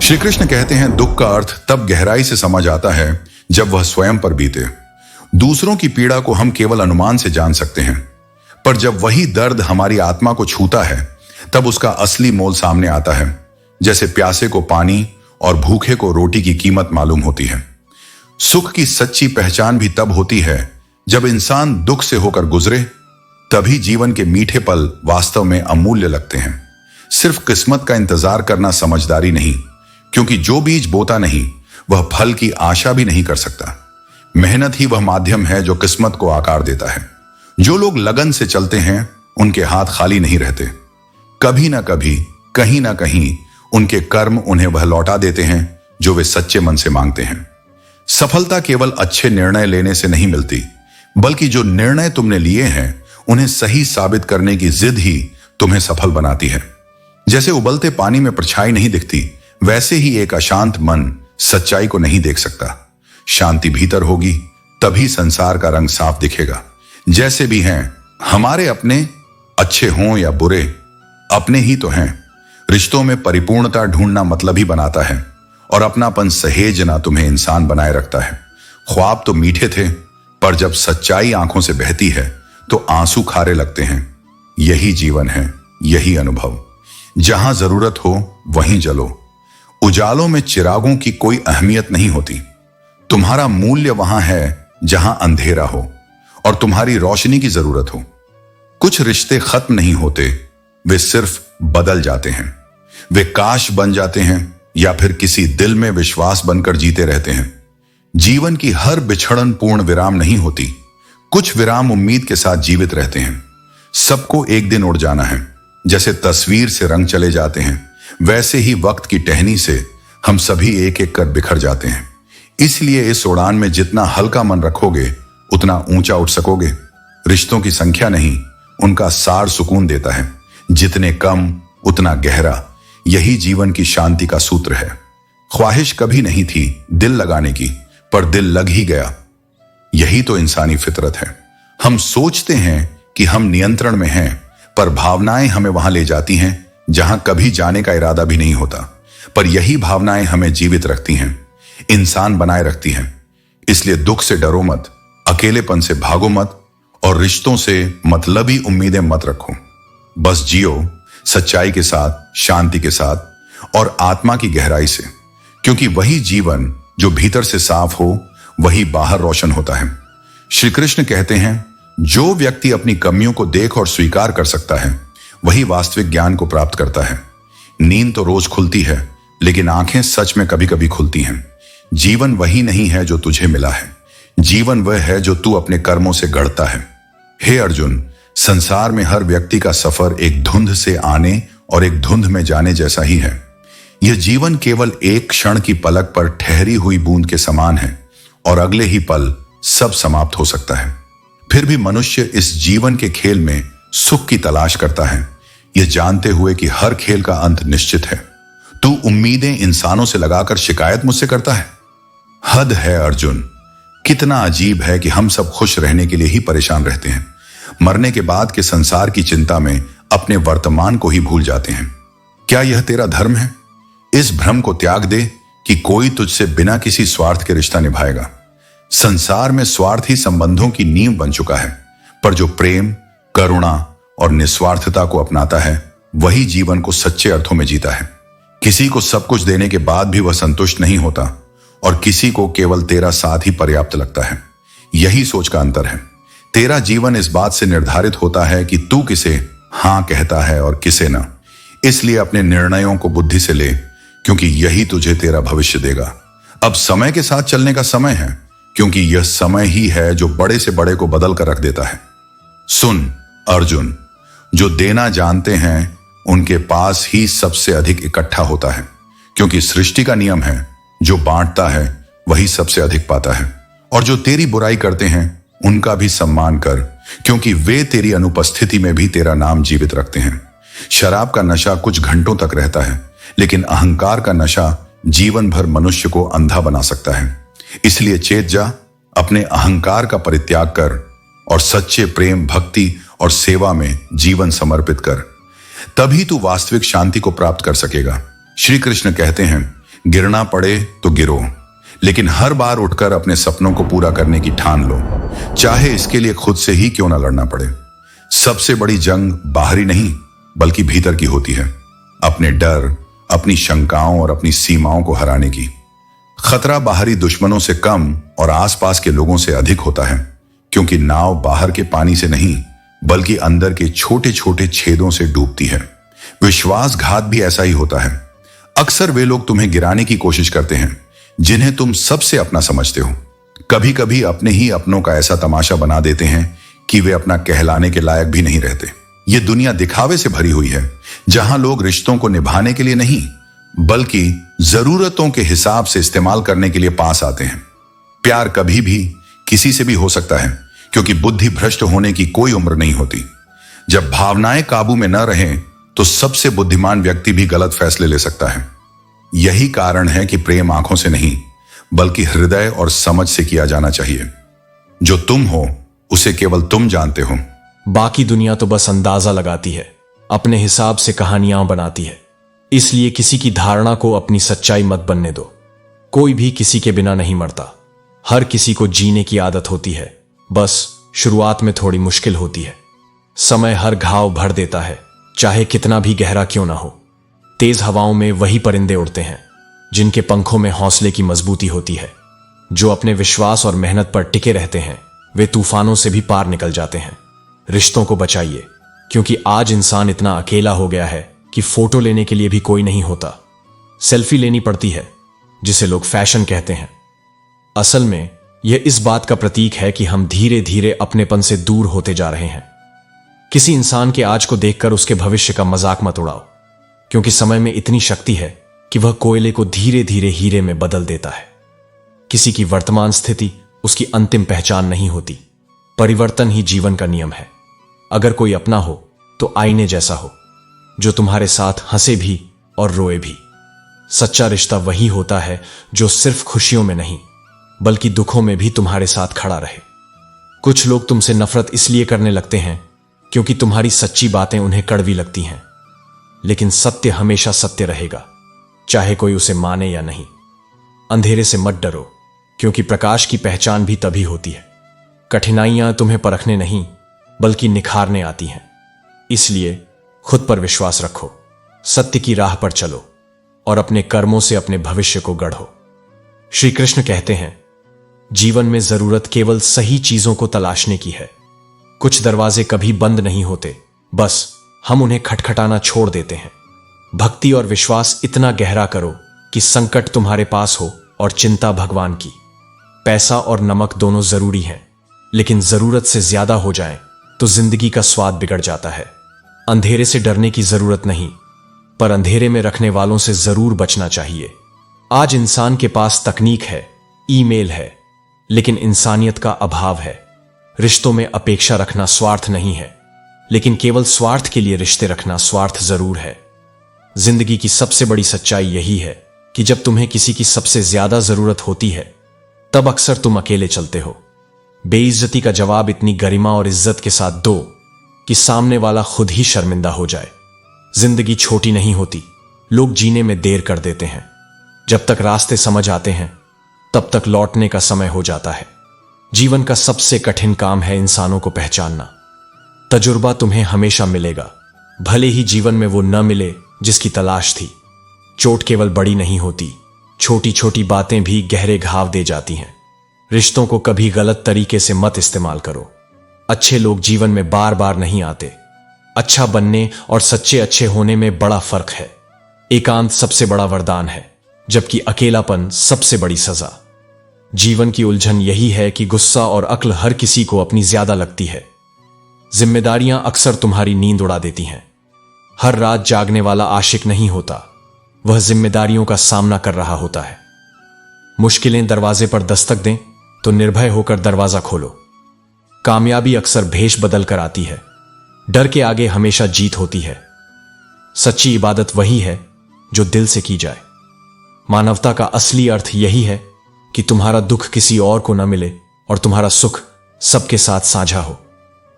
श्री कृष्ण कहते हैं, दुख का अर्थ तब गहराई से समझ आता है जब वह स्वयं पर बीते। दूसरों की पीड़ा को हम केवल अनुमान से जान सकते हैं, पर जब वही दर्द हमारी आत्मा को छूता है तब उसका असली मोल सामने आता है। जैसे प्यासे को पानी और भूखे को रोटी की कीमत मालूम होती है। सुख की सच्ची पहचान भी तब होती है जब इंसान दुख से होकर गुजरे, तभी जीवन के मीठे पल वास्तव में अमूल्य लगते हैं। सिर्फ किस्मत का इंतजार करना समझदारी नहीं, क्योंकि जो बीज बोता नहीं वह फल की आशा भी नहीं कर सकता। मेहनत ही वह माध्यम है जो किस्मत को आकार देता है। जो लोग लगन से चलते हैं उनके हाथ खाली नहीं रहते। कभी ना कभी, कहीं ना कहीं उनके कर्म उन्हें वह लौटा देते हैं जो वे सच्चे मन से मांगते हैं। सफलता केवल अच्छे निर्णय लेने से नहीं मिलती, बल्कि जो निर्णय तुमने लिए हैं उन्हें सही साबित करने की जिद ही तुम्हें सफल बनाती है। जैसे उबलते पानी में परछाई नहीं दिखती, वैसे ही एक अशांत मन सच्चाई को नहीं देख सकता। शांति भीतर होगी तभी संसार का रंग साफ दिखेगा। जैसे भी हैं, हमारे अपने अच्छे हों या बुरे, अपने ही तो हैं। रिश्तों में परिपूर्णता ढूंढना मतलब ही बनाता है, और अपनापन सहेजना तुम्हें इंसान बनाए रखता है। ख्वाब तो मीठे थे, पर जब सच्चाई आंखों से बहती है तो आंसू खारे लगते हैं। यही जीवन है, यही अनुभव। जहां जरूरत हो वहीं जलो। उजालों में चिरागों की कोई अहमियत नहीं होती। तुम्हारा मूल्य वहां है जहां अंधेरा हो और तुम्हारी रोशनी की जरूरत हो। कुछ रिश्ते खत्म नहीं होते, वे सिर्फ बदल जाते हैं। वे काश बन जाते हैं या फिर किसी दिल में विश्वास बनकर जीते रहते हैं। जीवन की हर बिछड़न पूर्ण विराम नहीं होती। कुछ विराम उम्मीद के साथ जीवित रहते हैं। सबको एक दिन उड़ जाना है। जैसे तस्वीर से रंग चले जाते हैं, वैसे ही वक्त की टहनी से हम सभी एक एक कर बिखर जाते हैं। इसलिए इस उड़ान में जितना हल्का मन रखोगे उतना ऊंचा उठ सकोगे। रिश्तों की संख्या नहीं, उनका सार सुकून देता है। जितने कम उतना गहरा, यही जीवन की शांति का सूत्र है। ख्वाहिश कभी नहीं थी दिल लगाने की, पर दिल लग ही गया। यही तो इंसानी फितरत है। हम सोचते हैं कि हम नियंत्रण में हैं, पर भावनाएं हमें वहां ले जाती हैं जहां कभी जाने का इरादा भी नहीं होता। पर यही भावनाएं हमें जीवित रखती हैं, इंसान बनाए रखती हैं। इसलिए दुख से डरो मत, अकेलेपन से भागो मत, और रिश्तों से मतलबी उम्मीदें मत रखो। बस जियो सच्चाई के साथ, शांति के साथ और आत्मा की गहराई से, क्योंकि वही जीवन जो भीतर से साफ हो वही बाहर रोशन होता है। श्री कृष्ण कहते हैं, जो व्यक्ति अपनी कमियों को देख और स्वीकार कर सकता है वही वास्तविक ज्ञान को प्राप्त करता है। नींद तो रोज खुलती है, लेकिन आंखें सच में कभी कभी खुलती हैं। जीवन वही नहीं है जो तुझे मिला है, जीवन वह है जो तू अपने कर्मों से गढ़ता है। हे अर्जुन, संसार में हर व्यक्ति का सफर एक धुंध से आने और एक धुंध में जाने जैसा ही है। यह जीवन केवल एक क्षण की पलक पर ठहरी हुई बूंद के समान है, और अगले ही पल सब समाप्त हो सकता है। फिर भी मनुष्य इस जीवन के खेल में सुख की तलाश करता है, यह जानते हुए कि हर खेल का अंत निश्चित है। तू उम्मीदें इंसानों से लगाकर शिकायत मुझसे करता है। हद है अर्जुन। कितना अजीब है कि हम सब खुश रहने के लिए ही परेशान रहते हैं। मरने के बाद के संसार की चिंता में अपने वर्तमान को ही भूल जाते हैं। क्या यह तेरा धर्म है? इस भ्रम को त्याग दे कि कोई तुझसे बिना किसी स्वार्थ के रिश्ता निभाएगा। संसार में स्वार्थ ही संबंधों की नींव बन चुका है, पर जो प्रेम, करुणा और निस्वार्थता को अपनाता है वही जीवन को सच्चे अर्थों में जीता है। किसी को सब कुछ देने के बाद भी वह संतुष्ट नहीं होता, और किसी को केवल तेरा साथ ही पर्याप्त लगता है। यही सोच का अंतर है। तेरा जीवन इस बात से निर्धारित होता है कि तू किसे हां कहता है और किसे ना। इसलिए अपने निर्णयों को बुद्धि से ले, क्योंकि यही तुझे तेरा भविष्य देगा। अब समय के साथ चलने का समय है, क्योंकि यह समय ही है जो बड़े से बड़े को बदल कर रख देता है। सुन अर्जुन, जो देना जानते हैं उनके पास ही सबसे अधिक इकट्ठा होता है, क्योंकि सृष्टि का नियम है, जो बांटता है वही सबसे अधिक पाता है। और जो तेरी बुराई करते हैं उनका भी सम्मान कर, क्योंकि वे तेरी अनुपस्थिति में भी तेरा नाम जीवित रखते हैं। शराब का नशा कुछ घंटों तक रहता है, लेकिन अहंकार का नशा जीवन भर मनुष्य को अंधा बना सकता है। इसलिए चेत जा, अपने अहंकार का परित्याग कर और सच्चे प्रेम, भक्ति और सेवा में जीवन समर्पित कर। तभी तू वास्तविक शांति को प्राप्त कर सकेगा। श्री कृष्ण कहते हैं, गिरना पड़े तो गिरो, लेकिन हर बार उठकर अपने सपनों को पूरा करने की ठान लो, चाहे इसके लिए खुद से ही क्यों ना लड़ना पड़े। सबसे बड़ी जंग बाहरी नहीं बल्कि भीतर की होती है, अपने डर, अपनी शंकाओं और अपनी सीमाओं को हराने की। खतरा बाहरी दुश्मनों से कम और आसपास के लोगों से अधिक होता है, क्योंकि नाव बाहर के पानी से नहीं बल्कि अंदर के छोटे छोटे छेदों से डूबती है। विश्वासघात भी ऐसा ही होता है। अक्सर वे लोग तुम्हें गिराने की कोशिश करते हैं जिन्हें तुम सबसे अपना समझते हो। कभी कभी अपने ही अपनों का ऐसा तमाशा बना देते हैं कि वे अपना कहलाने के लायक भी नहीं रहते। ये दुनिया दिखावे से भरी हुई है, जहां लोग रिश्तों को निभाने के लिए नहीं बल्कि जरूरतों के हिसाब से इस्तेमाल करने के लिए पास आते हैं। प्यार कभी भी किसी से भी हो सकता है, क्योंकि बुद्धि भ्रष्ट होने की कोई उम्र नहीं होती। जब भावनाएं काबू में न रहें तो सबसे बुद्धिमान व्यक्ति भी गलत फैसले ले सकता है। यही कारण है कि प्रेम आंखों से नहीं बल्कि हृदय और समझ से किया जाना चाहिए। जो तुम हो उसे केवल तुम जानते हो। बाकी दुनिया तो बस अंदाजा लगाती है, अपने हिसाब से कहानियां बनाती है। इसलिए किसी की धारणा को अपनी सच्चाई मत बनने दो। कोई भी किसी के बिना नहीं मरता। हर किसी को जीने की आदत होती है, बस शुरुआत में थोड़ी मुश्किल होती है। समय हर घाव भर देता है, चाहे कितना भी गहरा क्यों ना हो। तेज हवाओं में वही परिंदे उड़ते हैं जिनके पंखों में हौसले की मजबूती होती है। जो अपने विश्वास और मेहनत पर टिके रहते हैं वे तूफानों से भी पार निकल जाते हैं। रिश्तों को बचाइए, क्योंकि आज इंसान इतना अकेला हो गया है कि फोटो लेने के लिए भी कोई नहीं होता। सेल्फी लेनी पड़ती है, जिसे लोग फैशन कहते हैं। असल में यह इस बात का प्रतीक है कि हम धीरे धीरे अपनेपन से दूर होते जा रहे हैं। किसी इंसान के आज को देखकर उसके भविष्य का मजाक मत उड़ाओ, क्योंकि समय में इतनी शक्ति है कि वह कोयले को धीरे धीरे हीरे में बदल देता है। किसी की वर्तमान स्थिति उसकी अंतिम पहचान नहीं होती। परिवर्तन ही जीवन का नियम है। अगर कोई अपना हो तो आईने जैसा हो, जो तुम्हारे साथ हंसे भी और रोए भी। सच्चा रिश्ता वही होता है जो सिर्फ खुशियों में नहीं बल्कि दुखों में भी तुम्हारे साथ खड़ा रहे। कुछ लोग तुमसे नफरत इसलिए करने लगते हैं क्योंकि तुम्हारी सच्ची बातें उन्हें कड़वी लगती हैं, लेकिन सत्य हमेशा सत्य रहेगा, चाहे कोई उसे माने या नहीं। अंधेरे से मत डरो, क्योंकि प्रकाश की पहचान भी तभी होती है। कठिनाइयां तुम्हें परखने नहीं बल्कि निखारने आती हैं। इसलिए खुद पर विश्वास रखो, सत्य की राह पर चलो और अपने कर्मों से अपने भविष्य को गढ़ो। श्री कृष्ण कहते हैं, जीवन में जरूरत केवल सही चीजों को तलाशने की है। कुछ दरवाजे कभी बंद नहीं होते, बस हम उन्हें खटखटाना छोड़ देते हैं। भक्ति और विश्वास इतना गहरा करो कि संकट तुम्हारे पास हो और चिंता भगवान की। पैसा और नमक दोनों जरूरी हैं, लेकिन जरूरत से ज्यादा हो जाए तो जिंदगी का स्वाद बिगड़ जाता है। अंधेरे से डरने की जरूरत नहीं, पर अंधेरे में रखने वालों से जरूर बचना चाहिए। आज इंसान के पास तकनीक है, ईमेल है, लेकिन इंसानियत का अभाव है। रिश्तों में अपेक्षा रखना स्वार्थ नहीं है, लेकिन केवल स्वार्थ के लिए रिश्ते रखना स्वार्थ जरूर है। जिंदगी की सबसे बड़ी सच्चाई यही है कि जब तुम्हें किसी की सबसे ज्यादा जरूरत होती है, तब अक्सर तुम अकेले चलते हो। बेइज्जती का जवाब इतनी गरिमा और इज्जत के साथ दो कि सामने वाला खुद ही शर्मिंदा हो जाए। जिंदगी छोटी नहीं होती, लोग जीने में देर कर देते हैं। जब तक रास्ते समझ आते हैं, तब तक लौटने का समय हो जाता है। जीवन का सबसे कठिन काम है इंसानों को पहचानना। तजुर्बा तुम्हें हमेशा मिलेगा, भले ही जीवन में वो न मिले जिसकी तलाश थी। चोट केवल बड़ी नहीं होती, छोटी छोटी बातें भी गहरे घाव दे जाती हैं। रिश्तों को कभी गलत तरीके से मत इस्तेमाल करो। अच्छे लोग जीवन में बार बार नहीं आते। अच्छा बनने और सच्चे अच्छे होने में बड़ा फर्क है। एकांत सबसे बड़ा वरदान है, जबकि अकेलापन सबसे बड़ी सजा। जीवन की उलझन यही है कि गुस्सा और अक्ल हर किसी को अपनी ज्यादा लगती है। जिम्मेदारियां अक्सर तुम्हारी नींद उड़ा देती हैं। हर रात जागने वाला आशिक नहीं होता, वह जिम्मेदारियों का सामना कर रहा होता है। मुश्किलें दरवाजे पर दस्तक दें तो निर्भय होकर दरवाजा खोलो। कामयाबी अक्सर भेष बदल कर आती है, डर के आगे हमेशा जीत होती है। सच्ची इबादत वही है जो दिल से की जाए। मानवता का असली अर्थ यही है कि तुम्हारा दुख किसी और को न मिले और तुम्हारा सुख सबके साथ साझा हो।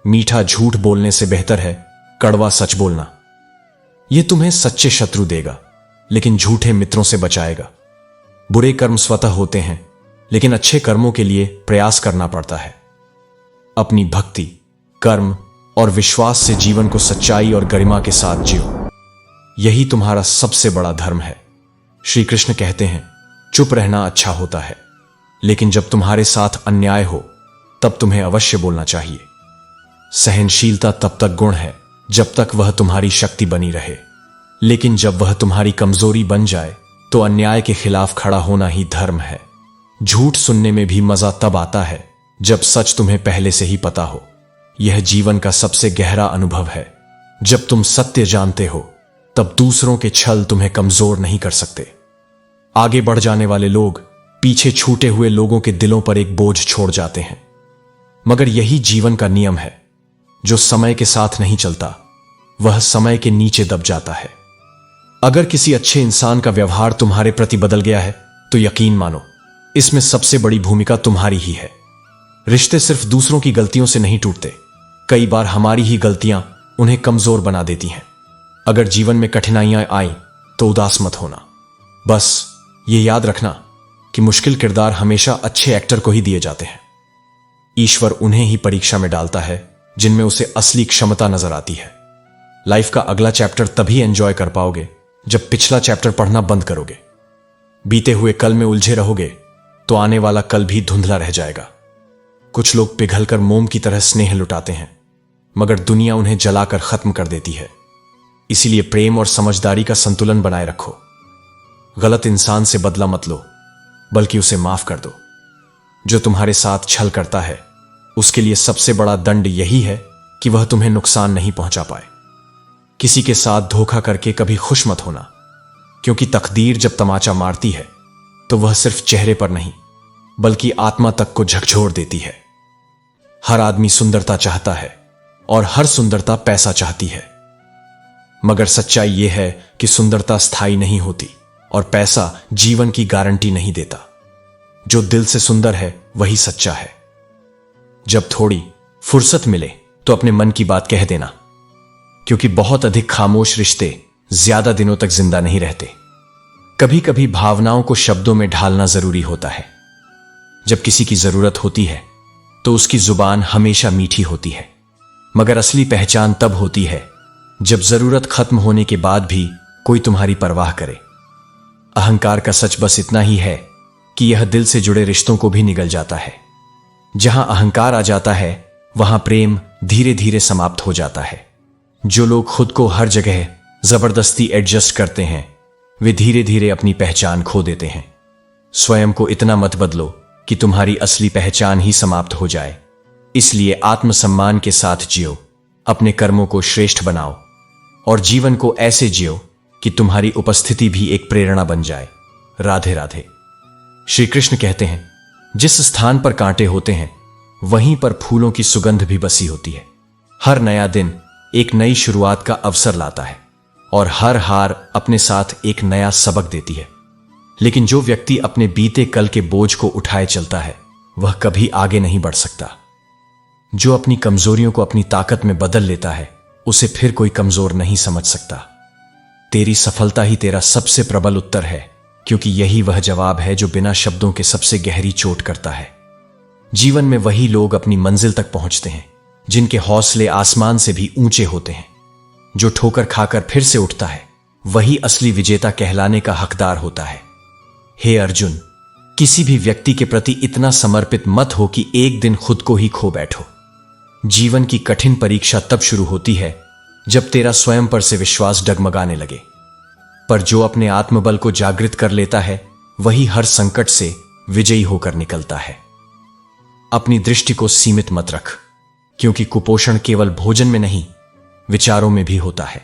मीठा झूठ बोलने से बेहतर है कड़वा सच बोलना। यह तुम्हें सच्चे शत्रु देगा, लेकिन झूठे मित्रों से बचाएगा। बुरे कर्म स्वतः होते हैं, लेकिन अच्छे कर्मों के लिए प्रयास करना पड़ता है। अपनी भक्ति, कर्म और विश्वास से जीवन को सच्चाई और गरिमा के साथ जियो। यही तुम्हारा सबसे बड़ा धर्म है। श्री कृष्ण कहते हैं, चुप रहना अच्छा होता है, लेकिन जब तुम्हारे साथ अन्याय हो तब तुम्हें अवश्य बोलना चाहिए। सहनशीलता तब तक गुण है जब तक वह तुम्हारी शक्ति बनी रहे, लेकिन जब वह तुम्हारी कमजोरी बन जाए तो अन्याय के खिलाफ खड़ा होना ही धर्म है। झूठ सुनने में भी मजा तब आता है जब सच तुम्हें पहले से ही पता हो। यह जीवन का सबसे गहरा अनुभव है। जब तुम सत्य जानते हो तब दूसरों के छल तुम्हें कमजोर नहीं कर सकते। आगे बढ़ जाने वाले लोग पीछे छूटे हुए लोगों के दिलों पर एक बोझ छोड़ जाते हैं, मगर यही जीवन का नियम है। जो समय के साथ नहीं चलता वह समय के नीचे दब जाता है। अगर किसी अच्छे इंसान का व्यवहार तुम्हारे प्रति बदल गया है तो यकीन मानो, इसमें सबसे बड़ी भूमिका तुम्हारी ही है। रिश्ते सिर्फ दूसरों की गलतियों से नहीं टूटते, कई बार हमारी ही गलतियां उन्हें कमजोर बना देती हैं। अगर जीवन में कठिनाइयां आईं तो उदास मत होना। बस ये याद रखना कि मुश्किल किरदार हमेशा अच्छे एक्टर को ही दिए जाते हैं। ईश्वर उन्हें ही परीक्षा में डालता है जिनमें उसे असली क्षमता नजर आती है। लाइफ का अगला चैप्टर तभी एंजॉय कर पाओगे जब पिछला चैप्टर पढ़ना बंद करोगे। बीते हुए कल में उलझे रहोगे तो आने वाला कल भी धुंधला रह जाएगा। कुछ लोग पिघलकर मोम की तरह स्नेह लुटाते हैं, मगर दुनिया उन्हें जलाकर खत्म कर देती है। इसीलिए प्रेम और समझदारी का संतुलन बनाए रखो। गलत इंसान से बदला मत लो, बल्कि उसे माफ कर दो। जो तुम्हारे साथ छल करता है उसके लिए सबसे बड़ा दंड यही है कि वह तुम्हें नुकसान नहीं पहुंचा पाए। किसी के साथ धोखा करके कभी खुश मत होना, क्योंकि तकदीर जब तमाचा मारती है तो वह सिर्फ चेहरे पर नहीं बल्कि आत्मा तक को झकझोर देती है। हर आदमी सुंदरता चाहता है और हर सुंदरता पैसा चाहती है, मगर सच्चाई यह है कि सुंदरता स्थायी नहीं होती और पैसा जीवन की गारंटी नहीं देता। जो दिल से सुंदर है वही सच्चा है। जब थोड़ी फुर्सत मिले तो अपने मन की बात कह देना, क्योंकि बहुत अधिक खामोश रिश्ते ज्यादा दिनों तक जिंदा नहीं रहते। कभी कभी भावनाओं को शब्दों में ढालना जरूरी होता है। जब किसी की जरूरत होती है तो उसकी जुबान हमेशा मीठी होती है, मगर असली पहचान तब होती है जब जरूरत खत्म होने के बाद भी कोई तुम्हारी परवाह करे। अहंकार का सच बस इतना ही है कि यह दिल से जुड़े रिश्तों को भी निगल जाता है। जहां अहंकार आ जाता है वहां प्रेम धीरे धीरे समाप्त हो जाता है। जो लोग खुद को हर जगह जबरदस्ती एडजस्ट करते हैं वे धीरे धीरे अपनी पहचान खो देते हैं। स्वयं को इतना मत बदलो कि तुम्हारी असली पहचान ही समाप्त हो जाए। इसलिए आत्मसम्मान के साथ जियो, अपने कर्मों को श्रेष्ठ बनाओ और जीवन को ऐसे जियो कि तुम्हारी उपस्थिति भी एक प्रेरणा बन जाए। राधे राधे। श्री कृष्ण कहते हैं, जिस स्थान पर कांटे होते हैं वहीं पर फूलों की सुगंध भी बसी होती है। हर नया दिन एक नई शुरुआत का अवसर लाता है और हर हार अपने साथ एक नया सबक देती है। लेकिन जो व्यक्ति अपने बीते कल के बोझ को उठाए चलता है वह कभी आगे नहीं बढ़ सकता। जो अपनी कमजोरियों को अपनी ताकत में बदल लेता है उसे फिर कोई कमजोर नहीं समझ सकता। तेरी सफलता ही तेरा सबसे प्रबल उत्तर है, क्योंकि यही वह जवाब है जो बिना शब्दों के सबसे गहरी चोट करता है। जीवन में वही लोग अपनी मंजिल तक पहुंचते हैं जिनके हौसले आसमान से भी ऊंचे होते हैं। जो ठोकर खाकर फिर से उठता है वही असली विजेता कहलाने का हकदार होता है। हे अर्जुन, किसी भी व्यक्ति के प्रति इतना समर्पित मत हो कि एक दिन खुद को ही खो बैठो। जीवन की कठिन परीक्षा तब शुरू होती है जब तेरा स्वयं पर से विश्वास डगमगाने लगे, पर जो अपने आत्मबल को जागृत कर लेता है वही हर संकट से विजयी होकर निकलता है। अपनी दृष्टि को सीमित मत रख, क्योंकि कुपोषण केवल भोजन में नहीं विचारों में भी होता है।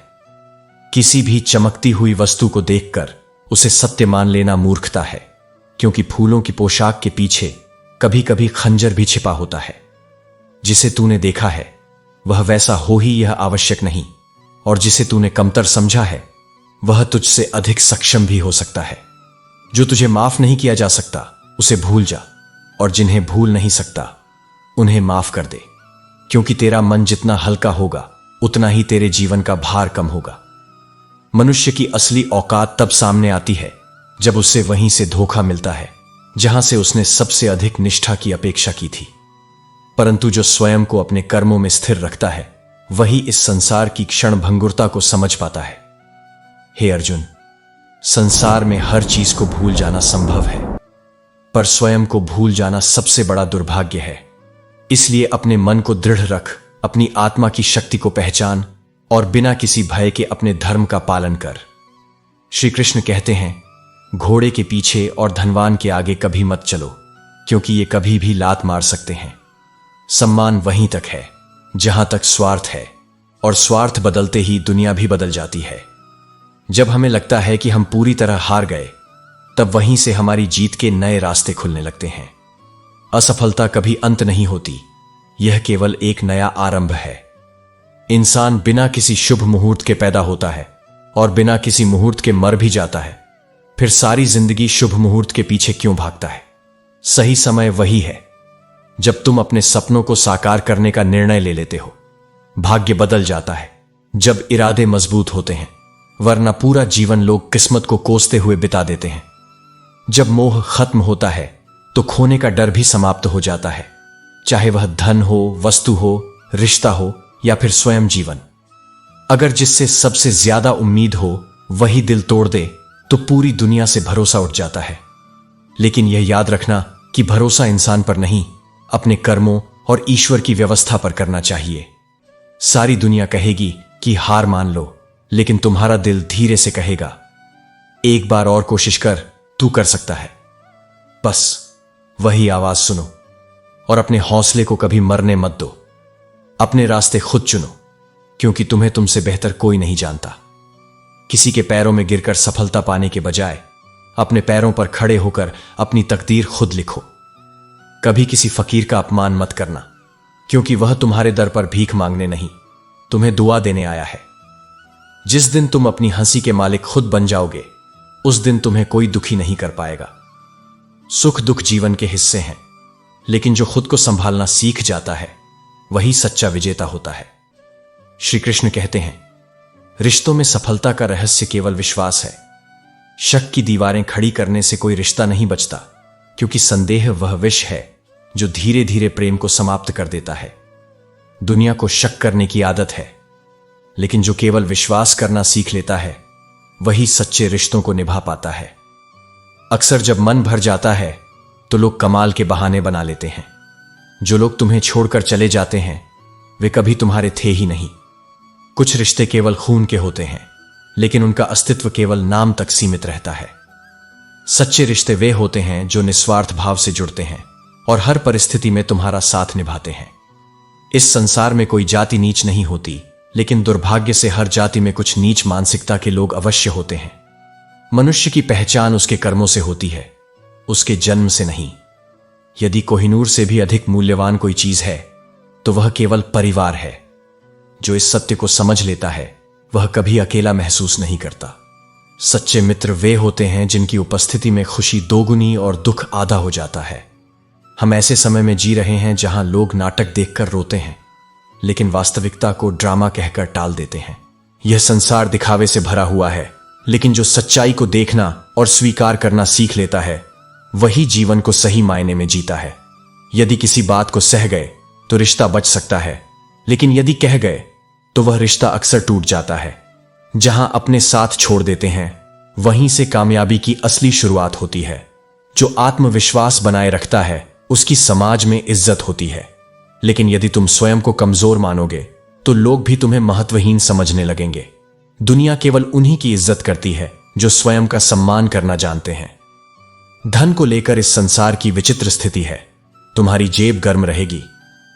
किसी भी चमकती हुई वस्तु को देखकर उसे सत्य मान लेना मूर्खता है, क्योंकि फूलों की पोशाक के पीछे कभी कभी खंजर भी छिपा होता है। जिसे तूने देखा है वह वैसा हो ही यह आवश्यक नहीं, और जिसे तूने कमतर समझा है वह तुझसे अधिक सक्षम भी हो सकता है। जो तुझे माफ नहीं किया जा सकता उसे भूल जा, और जिन्हें भूल नहीं सकता उन्हें माफ कर दे, क्योंकि तेरा मन जितना हल्का होगा उतना ही तेरे जीवन का भार कम होगा। मनुष्य की असली औकात तब सामने आती है जब उसे वहीं से धोखा मिलता है जहां से उसने सबसे अधिक निष्ठा की अपेक्षा की थी। परंतु जो स्वयं को अपने कर्मों में स्थिर रखता है वही इस संसार की क्षणभंगुरता को समझ पाता है। हे अर्जुन, संसार में हर चीज को भूल जाना संभव है, पर स्वयं को भूल जाना सबसे बड़ा दुर्भाग्य है। इसलिए अपने मन को दृढ़ रख, अपनी आत्मा की शक्ति को पहचान और बिना किसी भय के अपने धर्म का पालन कर। श्री कृष्ण कहते हैं, घोड़े के पीछे और धनवान के आगे कभी मत चलो, क्योंकि ये कभी भी लात मार सकते हैं। सम्मान वहीं तक है जहां तक स्वार्थ है, और स्वार्थ बदलते ही दुनिया भी बदल जाती है। जब हमें लगता है कि हम पूरी तरह हार गए, तब वहीं से हमारी जीत के नए रास्ते खुलने लगते हैं। असफलता कभी अंत नहीं होती, यह केवल एक नया आरंभ है। इंसान बिना किसी शुभ मुहूर्त के पैदा होता है और बिना किसी मुहूर्त के मर भी जाता है। फिर सारी जिंदगी शुभ मुहूर्त के पीछे क्यों भागता है? सही समय वही है जब तुम अपने सपनों को साकार करने का निर्णय ले लेते हो। भाग्य बदल जाता है जब इरादे मजबूत होते हैं, वरना पूरा जीवन लोग किस्मत को कोसते हुए बिता देते हैं। जब मोह खत्म होता है तो खोने का डर भी समाप्त हो जाता है, चाहे वह धन हो, वस्तु हो, रिश्ता हो या फिर स्वयं जीवन। अगर जिससे सबसे ज्यादा उम्मीद हो वही दिल तोड़ दे तो पूरी दुनिया से भरोसा उठ जाता है। लेकिन यह याद रखना कि भरोसा इंसान पर नहीं, अपने कर्मों और ईश्वर की व्यवस्था पर करना चाहिए। सारी दुनिया कहेगी कि हार मान लो, लेकिन तुम्हारा दिल धीरे से कहेगा, एक बार और कोशिश कर, तू कर सकता है। बस वही आवाज सुनो और अपने हौसले को कभी मरने मत दो। अपने रास्ते खुद चुनो, क्योंकि तुम्हें तुमसे बेहतर कोई नहीं जानता। किसी के पैरों में गिरकर सफलता पाने के बजाय अपने पैरों पर खड़े होकर अपनी तकदीर खुद लिखो। कभी किसी फकीर का अपमान मत करना, क्योंकि वह तुम्हारे दर पर भीख मांगने नहीं, तुम्हें दुआ देने आया है। जिस दिन तुम अपनी हंसी के मालिक खुद बन जाओगे, उस दिन तुम्हें कोई दुखी नहीं कर पाएगा। सुख दुख जीवन के हिस्से हैं, लेकिन जो खुद को संभालना सीख जाता है वही सच्चा विजेता होता है। श्री कृष्ण कहते हैं, रिश्तों में सफलता का रहस्य केवल विश्वास है। शक की दीवारें खड़ी करने से कोई रिश्ता नहीं बचता, क्योंकि संदेह वह विष है जो धीरे धीरे प्रेम को समाप्त कर देता है। दुनिया को शक करने की आदत है, लेकिन जो केवल विश्वास करना सीख लेता है वही सच्चे रिश्तों को निभा पाता है। अक्सर जब मन भर जाता है तो लोग कमाल के बहाने बना लेते हैं। जो लोग तुम्हें छोड़कर चले जाते हैं वे कभी तुम्हारे थे ही नहीं। कुछ रिश्ते केवल खून के होते हैं, लेकिन उनका अस्तित्व केवल नाम तक सीमित रहता है। सच्चे रिश्ते वे होते हैं जो निस्वार्थ भाव से जुड़ते हैं और हर परिस्थिति में तुम्हारा साथ निभाते हैं। इस संसार में कोई जाति नीच नहीं होती, लेकिन दुर्भाग्य से हर जाति में कुछ नीच मानसिकता के लोग अवश्य होते हैं। मनुष्य की पहचान उसके कर्मों से होती है, उसके जन्म से नहीं। यदि कोहिनूर से भी अधिक मूल्यवान कोई चीज है तो वह केवल परिवार है। जो इस सत्य को समझ लेता है वह कभी अकेला महसूस नहीं करता। सच्चे मित्र वे होते हैं जिनकी उपस्थिति में खुशी दोगुनी और दुख आधा हो जाता है। हम ऐसे समय में जी रहे हैं जहां लोग नाटक देखकर रोते हैं, लेकिन वास्तविकता को ड्रामा कहकर टाल देते हैं। यह संसार दिखावे से भरा हुआ है, लेकिन जो सच्चाई को देखना और स्वीकार करना सीख लेता है वही जीवन को सही मायने में जीता है। यदि किसी बात को सह गए तो रिश्ता बच सकता है, लेकिन यदि कह गए तो वह रिश्ता अक्सर टूट जाता है। जहां अपने साथ छोड़ देते हैं वहीं से कामयाबी की असली शुरुआत होती है। जो आत्मविश्वास बनाए रखता है उसकी समाज में इज्जत होती है, लेकिन यदि तुम स्वयं को कमजोर मानोगे तो लोग भी तुम्हें महत्वहीन समझने लगेंगे। दुनिया केवल उन्हीं की इज्जत करती है जो स्वयं का सम्मान करना जानते हैं। धन को लेकर इस संसार की विचित्र स्थिति है। तुम्हारी जेब गर्म रहेगी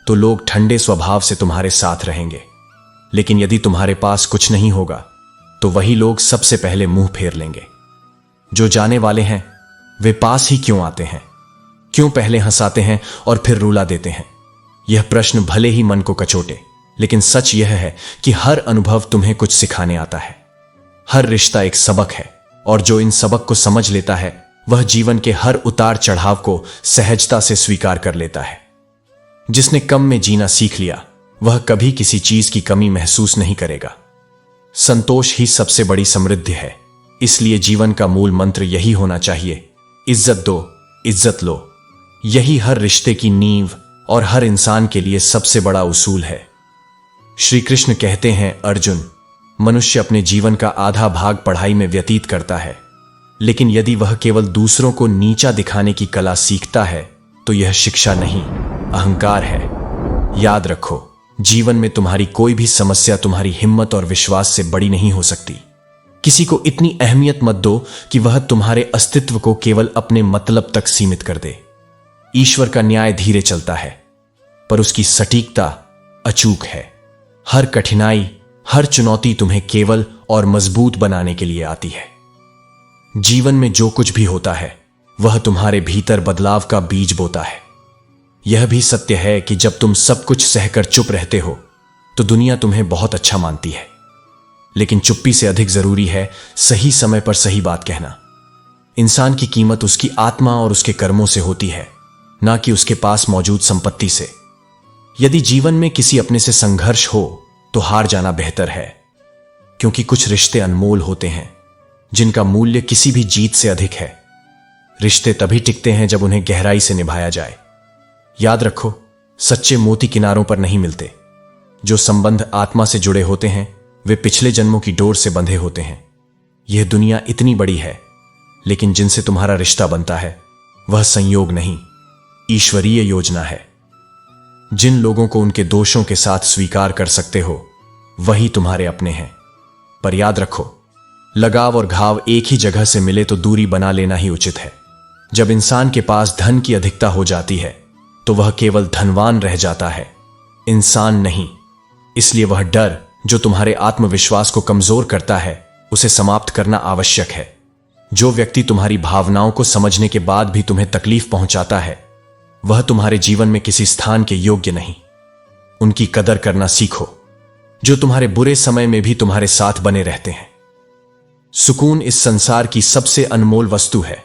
तो लोग ठंडे स्वभाव से तुम्हारे साथ रहेंगे, लेकिन यदि तुम्हारे पास कुछ नहीं होगा तो वही लोग सबसे पहले मुंह फेर लेंगे। जो जाने वाले हैं वे पास ही क्यों आते हैं? क्यों पहले हंसाते हैं और फिर रुला देते हैं? यह प्रश्न भले ही मन को कचोटे, लेकिन सच यह है कि हर अनुभव तुम्हें कुछ सिखाने आता है। हर रिश्ता एक सबक है, और जो इन सबक को समझ लेता है वह जीवन के हर उतार चढ़ाव को सहजता से स्वीकार कर लेता है। जिसने कम में जीना सीख लिया वह कभी किसी चीज की कमी महसूस नहीं करेगा। संतोष ही सबसे बड़ी समृद्धि है, इसलिए जीवन का मूल मंत्र यही होना चाहिए, इज्जत दो, इज्जत लो। यही हर रिश्ते की नींव और हर इंसान के लिए सबसे बड़ा उसूल है। श्री कृष्ण कहते हैं, अर्जुन, मनुष्य अपने जीवन का आधा भाग पढ़ाई में व्यतीत करता है, लेकिन यदि वह केवल दूसरों को नीचा दिखाने की कला सीखता है तो यह शिक्षा नहीं, अहंकार है। याद रखो, जीवन में तुम्हारी कोई भी समस्या तुम्हारी हिम्मत और विश्वास से बड़ी नहीं हो सकती। किसी को इतनी अहमियत मत दो कि वह तुम्हारे अस्तित्व को केवल अपने मतलब तक सीमित कर दे। ईश्वर का न्याय धीरे चलता है, पर उसकी सटीकता अचूक है। हर कठिनाई, हर चुनौती तुम्हें केवल और मजबूत बनाने के लिए आती है। जीवन में जो कुछ भी होता है वह तुम्हारे भीतर बदलाव का बीज बोता है। यह भी सत्य है कि जब तुम सब कुछ सहकर चुप रहते हो तो दुनिया तुम्हें बहुत अच्छा मानती है, लेकिन चुप्पी से अधिक जरूरी है सही समय पर सही बात कहना। इंसान की कीमत उसकी आत्मा और उसके कर्मों से होती है, ना कि उसके पास मौजूद संपत्ति से। यदि जीवन में किसी अपने से संघर्ष हो तो हार जाना बेहतर है, क्योंकि कुछ रिश्ते अनमोल होते हैं जिनका मूल्य किसी भी जीत से अधिक है। रिश्ते तभी टिकते हैं जब उन्हें गहराई से निभाया जाए। याद रखो, सच्चे मोती किनारों पर नहीं मिलते। जो संबंध आत्मा से जुड़े होते हैं वे पिछले जन्मों की डोर से बंधे होते हैं। यह दुनिया इतनी बड़ी है, लेकिन जिनसे तुम्हारा रिश्ता बनता है वह संयोग नहीं, ईश्वरीय योजना है। जिन लोगों को उनके दोषों के साथ स्वीकार कर सकते हो वही तुम्हारे अपने हैं। पर याद रखो, लगाव और घाव एक ही जगह से मिले तो दूरी बना लेना ही उचित है। जब इंसान के पास धन की अधिकता हो जाती है तो वह केवल धनवान रह जाता है, इंसान नहीं। इसलिए वह डर जो तुम्हारे आत्मविश्वास को कमजोर करता है उसे समाप्त करना आवश्यक है। जो व्यक्ति तुम्हारी भावनाओं को समझने के बाद भी तुम्हें तकलीफ पहुंचाता है वह तुम्हारे जीवन में किसी स्थान के योग्य नहीं। उनकी कदर करना सीखो, जो तुम्हारे बुरे समय में भी तुम्हारे साथ बने रहते हैं। सुकून इस संसार की सबसे अनमोल वस्तु है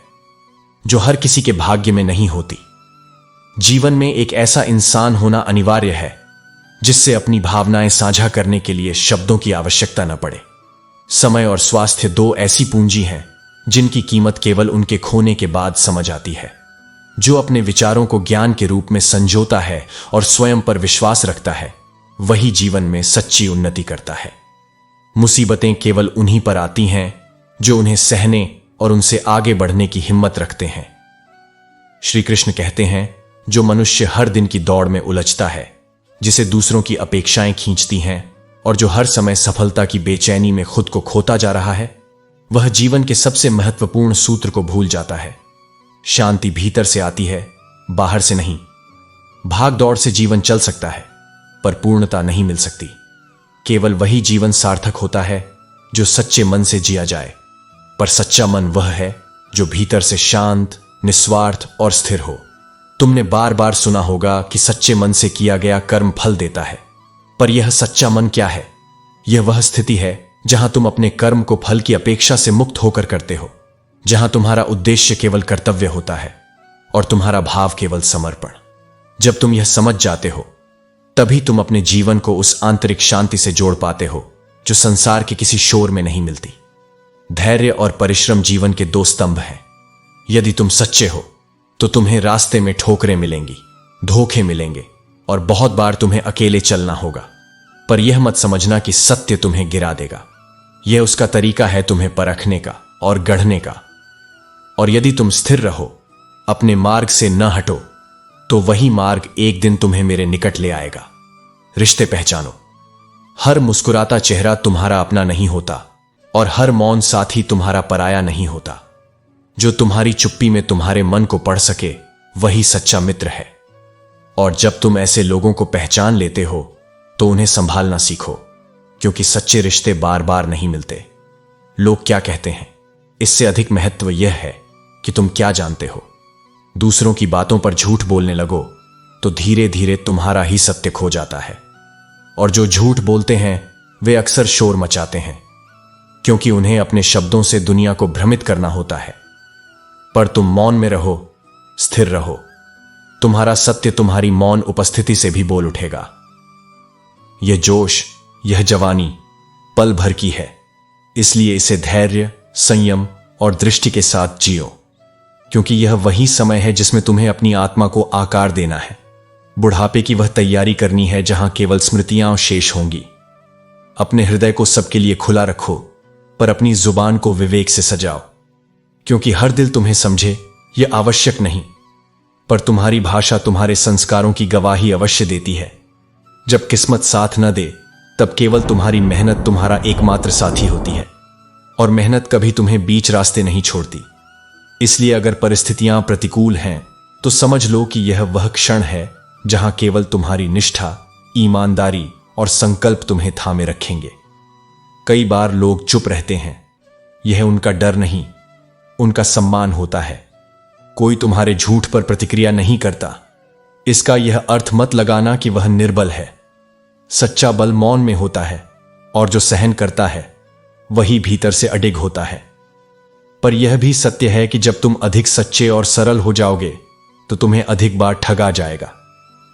जो हर किसी के भाग्य में नहीं होती। जीवन में एक ऐसा इंसान होना अनिवार्य है जिससे अपनी भावनाएं साझा करने के लिए शब्दों की आवश्यकता न पड़े। समय और स्वास्थ्य दो ऐसी पूंजी हैं जिनकी कीमत केवल उनके खोने के बाद समझ आती है। जो अपने विचारों को ज्ञान के रूप में संजोता है और स्वयं पर विश्वास रखता है वही जीवन में सच्ची उन्नति करता है। मुसीबतें केवल उन्हीं पर आती हैं जो उन्हें सहने और उनसे आगे बढ़ने की हिम्मत रखते हैं। श्री कृष्ण कहते हैं, जो मनुष्य हर दिन की दौड़ में उलझता है, जिसे दूसरों की अपेक्षाएं खींचती हैं और जो हर समय सफलता की बेचैनी में खुद को खोता जा रहा है, वह जीवन के सबसे महत्वपूर्ण सूत्र को भूल जाता है। शांति भीतर से आती है, बाहर से नहीं। भाग दौड़ से जीवन चल सकता है पर पूर्णता नहीं मिल सकती। केवल वही जीवन सार्थक होता है जो सच्चे मन से जिया जाए। पर सच्चा मन वह है जो भीतर से शांत, निस्वार्थ और स्थिर हो। तुमने बार बार सुना होगा कि सच्चे मन से किया गया कर्म फल देता है, पर यह सच्चा मन क्या है? यह वह स्थिति है जहां तुम अपने कर्म को फल की अपेक्षा से मुक्त होकर करते हो, जहां तुम्हारा उद्देश्य केवल कर्तव्य होता है और तुम्हारा भाव केवल समर्पण। जब तुम यह समझ जाते हो तभी तुम अपने जीवन को उस आंतरिक शांति से जोड़ पाते हो जो संसार के किसी शोर में नहीं मिलती। धैर्य और परिश्रम जीवन के दो स्तंभ हैं। यदि तुम सच्चे हो तो तुम्हें रास्ते में ठोकरें मिलेंगी, धोखे मिलेंगे और बहुत बार तुम्हें अकेले चलना होगा। पर यह मत समझना कि सत्य तुम्हें गिरा देगा। यह उसका तरीका है तुम्हें परखने का और गढ़ने का। और यदि तुम स्थिर रहो, अपने मार्ग से न हटो, तो वही मार्ग एक दिन तुम्हें मेरे निकट ले आएगा। रिश्ते पहचानो। हर मुस्कुराता चेहरा तुम्हारा अपना नहीं होता और हर मौन साथी तुम्हारा पराया नहीं होता। जो तुम्हारी चुप्पी में तुम्हारे मन को पढ़ सके वही सच्चा मित्र है। और जब तुम ऐसे लोगों को पहचान लेते हो तो उन्हें संभालना सीखो, क्योंकि सच्चे रिश्ते बार बार नहीं मिलते। लोग क्या कहते हैं, इससे अधिक महत्व यह है कि तुम क्या जानते हो। दूसरों की बातों पर झूठ बोलने लगो तो धीरे धीरे तुम्हारा ही सत्य खो जाता है। और जो झूठ बोलते हैं वे अक्सर शोर मचाते हैं, क्योंकि उन्हें अपने शब्दों से दुनिया को भ्रमित करना होता है। पर तुम मौन में रहो, स्थिर रहो। तुम्हारा सत्य तुम्हारी मौन उपस्थिति से भी बोल उठेगा। यह जोश, यह जवानी पल भर की है, इसलिए इसे धैर्य, संयम और दृष्टि के साथ जियो, क्योंकि यह वही समय है जिसमें तुम्हें अपनी आत्मा को आकार देना है। बुढ़ापे की वह तैयारी करनी है जहां केवल स्मृतियां शेष होंगी। अपने हृदय को सबके लिए खुला रखो, पर अपनी जुबान को विवेक से सजाओ, क्योंकि हर दिल तुम्हें समझे यह आवश्यक नहीं, पर तुम्हारी भाषा तुम्हारे संस्कारों की गवाही अवश्य देती है। जब किस्मत साथ न दे, तब केवल तुम्हारी मेहनत तुम्हारा एकमात्र साथी होती है, और मेहनत कभी तुम्हें बीच रास्ते नहीं छोड़ती। इसलिए अगर परिस्थितियां प्रतिकूल हैं, तो समझ लो कि यह वह क्षण है जहां केवल तुम्हारी निष्ठा, ईमानदारी और संकल्प तुम्हें थामे रखेंगे। कई बार लोग चुप रहते हैं, यह उनका डर नहीं, उनका सम्मान होता है। कोई तुम्हारे झूठ पर प्रतिक्रिया नहीं करता, इसका यह अर्थ मत लगाना कि वह निर्बल है। सच्चा बल मौन में होता है, और जो सहन करता है वही भीतर से अडिग होता है। पर यह भी सत्य है कि जब तुम अधिक सच्चे और सरल हो जाओगे, तो तुम्हें अधिक बार ठगा जाएगा,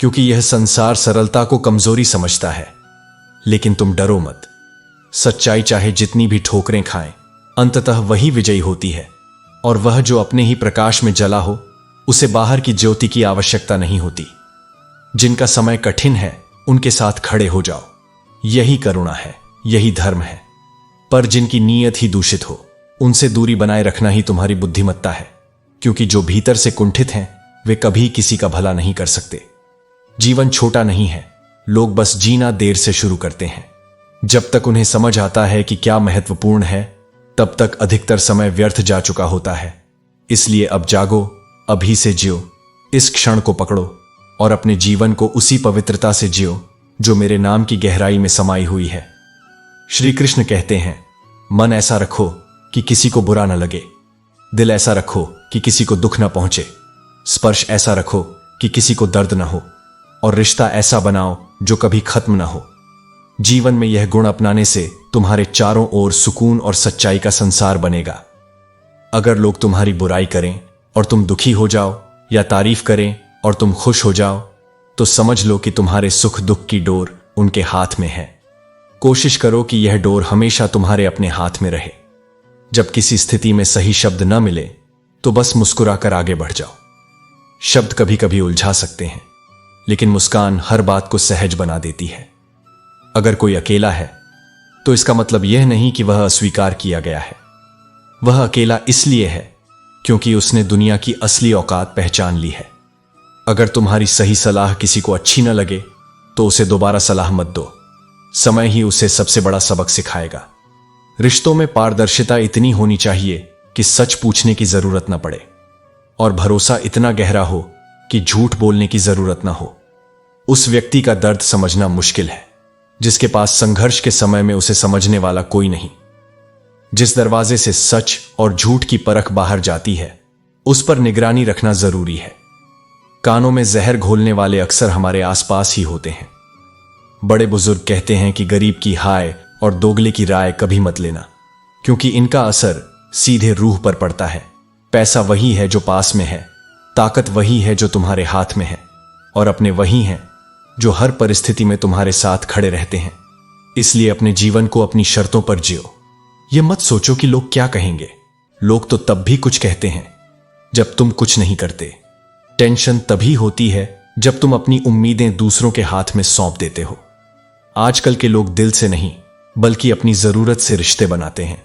क्योंकि यह संसार सरलता को कमजोरी समझता है। लेकिन तुम डरो मत, सच्चाई चाहे जितनी भी ठोकरें खाएं, अंततः वही विजयी होती है। और वह जो अपने ही प्रकाश में जला हो, उसे बाहर की ज्योति की आवश्यकता नहीं होती। जिनका समय कठिन है, उनके साथ खड़े हो जाओ, यही करुणा है, यही धर्म है। पर जिनकी नीयत ही दूषित हो, उनसे दूरी बनाए रखना ही तुम्हारी बुद्धिमत्ता है, क्योंकि जो भीतर से कुंठित हैं, वे कभी किसी का भला नहीं कर सकते। जीवन छोटा नहीं है, लोग बस जीना देर से शुरू करते हैं। जब तक उन्हें समझ आता है कि क्या महत्वपूर्ण है, तब तक अधिकतर समय व्यर्थ जा चुका होता है। इसलिए अब जागो, अभी से जियो, इस क्षण को पकड़ो और अपने जीवन को उसी पवित्रता से जियो जो मेरे नाम की गहराई में समाई हुई है। श्री कृष्ण कहते हैं, मन ऐसा रखो कि किसी को बुरा न लगे, दिल ऐसा रखो कि किसी को दुख न पहुंचे, स्पर्श ऐसा रखो कि किसी को दर्द न हो, और रिश्ता ऐसा बनाओ जो कभी खत्म न हो। जीवन में यह गुण अपनाने से तुम्हारे चारों ओर सुकून और सच्चाई का संसार बनेगा। अगर लोग तुम्हारी बुराई करें और तुम दुखी हो जाओ, या तारीफ करें और तुम खुश हो जाओ, तो समझ लो कि तुम्हारे सुख दुख की डोर उनके हाथ में है। कोशिश करो कि यह डोर हमेशा तुम्हारे अपने हाथ में रहे। जब किसी स्थिति में सही शब्द न मिले, तो बस मुस्कुराकर आगे बढ़ जाओ। शब्द कभी कभी उलझा सकते हैं, लेकिन मुस्कान हर बात को सहज बना देती है। अगर कोई अकेला है, तो इसका मतलब यह नहीं कि वह अस्वीकार किया गया है। वह अकेला इसलिए है क्योंकि उसने दुनिया की असली औकात पहचान ली है। अगर तुम्हारी सही सलाह किसी को अच्छी न लगे, तो उसे दोबारा सलाह मत दो। समय ही उसे सबसे बड़ा सबक सिखाएगा। रिश्तों में पारदर्शिता इतनी होनी चाहिए कि सच पूछने की जरूरत न पड़े, और भरोसा इतना गहरा हो कि झूठ बोलने की जरूरत न हो। उस व्यक्ति का दर्द समझना मुश्किल है जिसके पास संघर्ष के समय में उसे समझने वाला कोई नहीं। जिस दरवाजे से सच और झूठ की परख बाहर जाती है, उस पर निगरानी रखना जरूरी है। कानों में जहर घोलने वाले अक्सर हमारे आसपास ही होते हैं। बड़े बुजुर्ग कहते हैं कि गरीब की हाय और दोगले की राय कभी मत लेना, क्योंकि इनका असर सीधे रूह पर पड़ता है। पैसा वही है जो पास में है, ताकत वही है जो तुम्हारे हाथ में है, और अपने वही हैं जो हर परिस्थिति में तुम्हारे साथ खड़े रहते हैं। इसलिए अपने जीवन को अपनी शर्तों पर जियो। यह मत सोचो कि लोग क्या कहेंगे। लोग तो तब भी कुछ कहते हैं जब तुम कुछ नहीं करते। टेंशन तभी होती है जब तुम अपनी उम्मीदें दूसरों के हाथ में सौंप देते हो। आजकल के लोग दिल से नहीं, बल्कि अपनी जरूरत से रिश्ते बनाते हैं।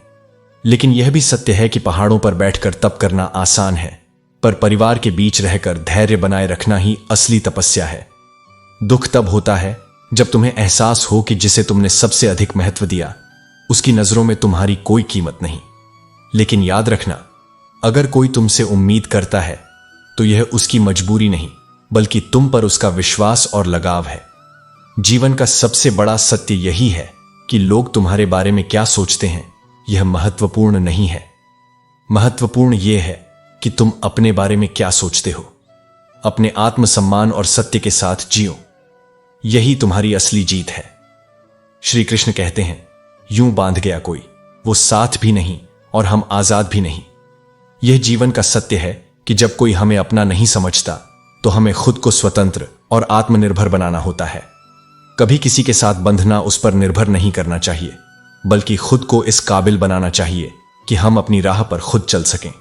लेकिन यह भी सत्य है कि पहाड़ों पर बैठकर तप करना आसान है, पर परिवार के बीच रहकर धैर्य बनाए रखना ही असली तपस्या है। दुख तब होता है जब तुम्हें एहसास हो कि जिसे तुमने सबसे अधिक महत्व दिया, उसकी नजरों में तुम्हारी कोई कीमत नहीं। लेकिन याद रखना, अगर कोई तुमसे उम्मीद करता है, तो यह उसकी मजबूरी नहीं, बल्कि तुम पर उसका विश्वास और लगाव है। जीवन का सबसे बड़ा सत्य यही है कि लोग तुम्हारे बारे में क्या सोचते हैं, यह महत्वपूर्ण नहीं है। महत्वपूर्ण यह है कि तुम अपने बारे में क्या सोचते हो। अपने आत्मसम्मान और सत्य के साथ जियो, यही तुम्हारी असली जीत है। श्री कृष्ण कहते हैं, यूं बांध गया कोई, वो साथ भी नहीं और हम आजाद भी नहीं। यह जीवन का सत्य है कि जब कोई हमें अपना नहीं समझता, तो हमें खुद को स्वतंत्र और आत्मनिर्भर बनाना होता है। कभी किसी के साथ बंधना उस पर निर्भर नहीं करना चाहिए, बल्कि खुद को इस काबिल बनाना चाहिए कि हम अपनी राह पर खुद चल सकें।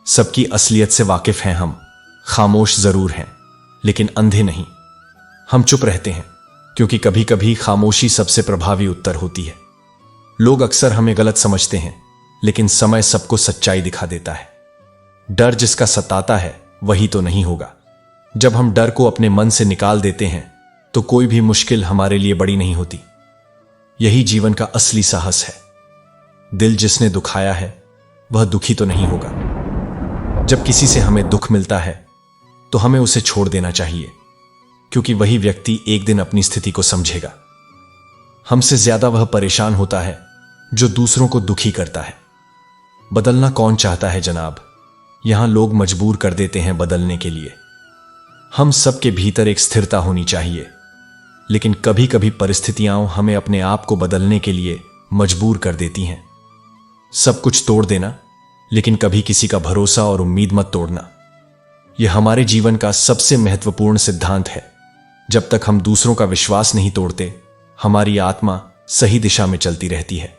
सबकी असलियत से वाकिफ हैं हम, खामोश जरूर हैं लेकिन अंधे नहीं। हम चुप रहते हैं क्योंकि कभी कभी खामोशी सबसे प्रभावी उत्तर होती है। लोग अक्सर हमें गलत समझते हैं लेकिन समय सबको सच्चाई दिखा देता है। डर जिसका सताता है वही तो नहीं होगा। जब हम डर को अपने मन से निकाल देते हैं तो कोई भी मुश्किल हमारे लिए बड़ी नहीं होती। यही जीवन का असली साहस है। दिल जिसने दुखाया है वह दुखी तो नहीं होगा। जब किसी से हमें दुख मिलता है तो हमें उसे छोड़ देना चाहिए, क्योंकि वही व्यक्ति एक दिन अपनी स्थिति को समझेगा। हमसे ज्यादा वह परेशान होता है जो दूसरों को दुखी करता है। बदलना कौन चाहता है जनाब, यहां लोग मजबूर कर देते हैं बदलने के लिए। हम सबके भीतर एक स्थिरता होनी चाहिए, लेकिन कभी कभी परिस्थितियां हमें अपने आप को बदलने के लिए मजबूर कर देती हैं। सब कुछ तोड़ देना, लेकिन कभी किसी का भरोसा और उम्मीद मत तोड़ना। यह हमारे जीवन का सबसे महत्वपूर्ण सिद्धांत है। जब तक हम दूसरों का विश्वास नहीं तोड़ते, हमारी आत्मा सही दिशा में चलती रहती है।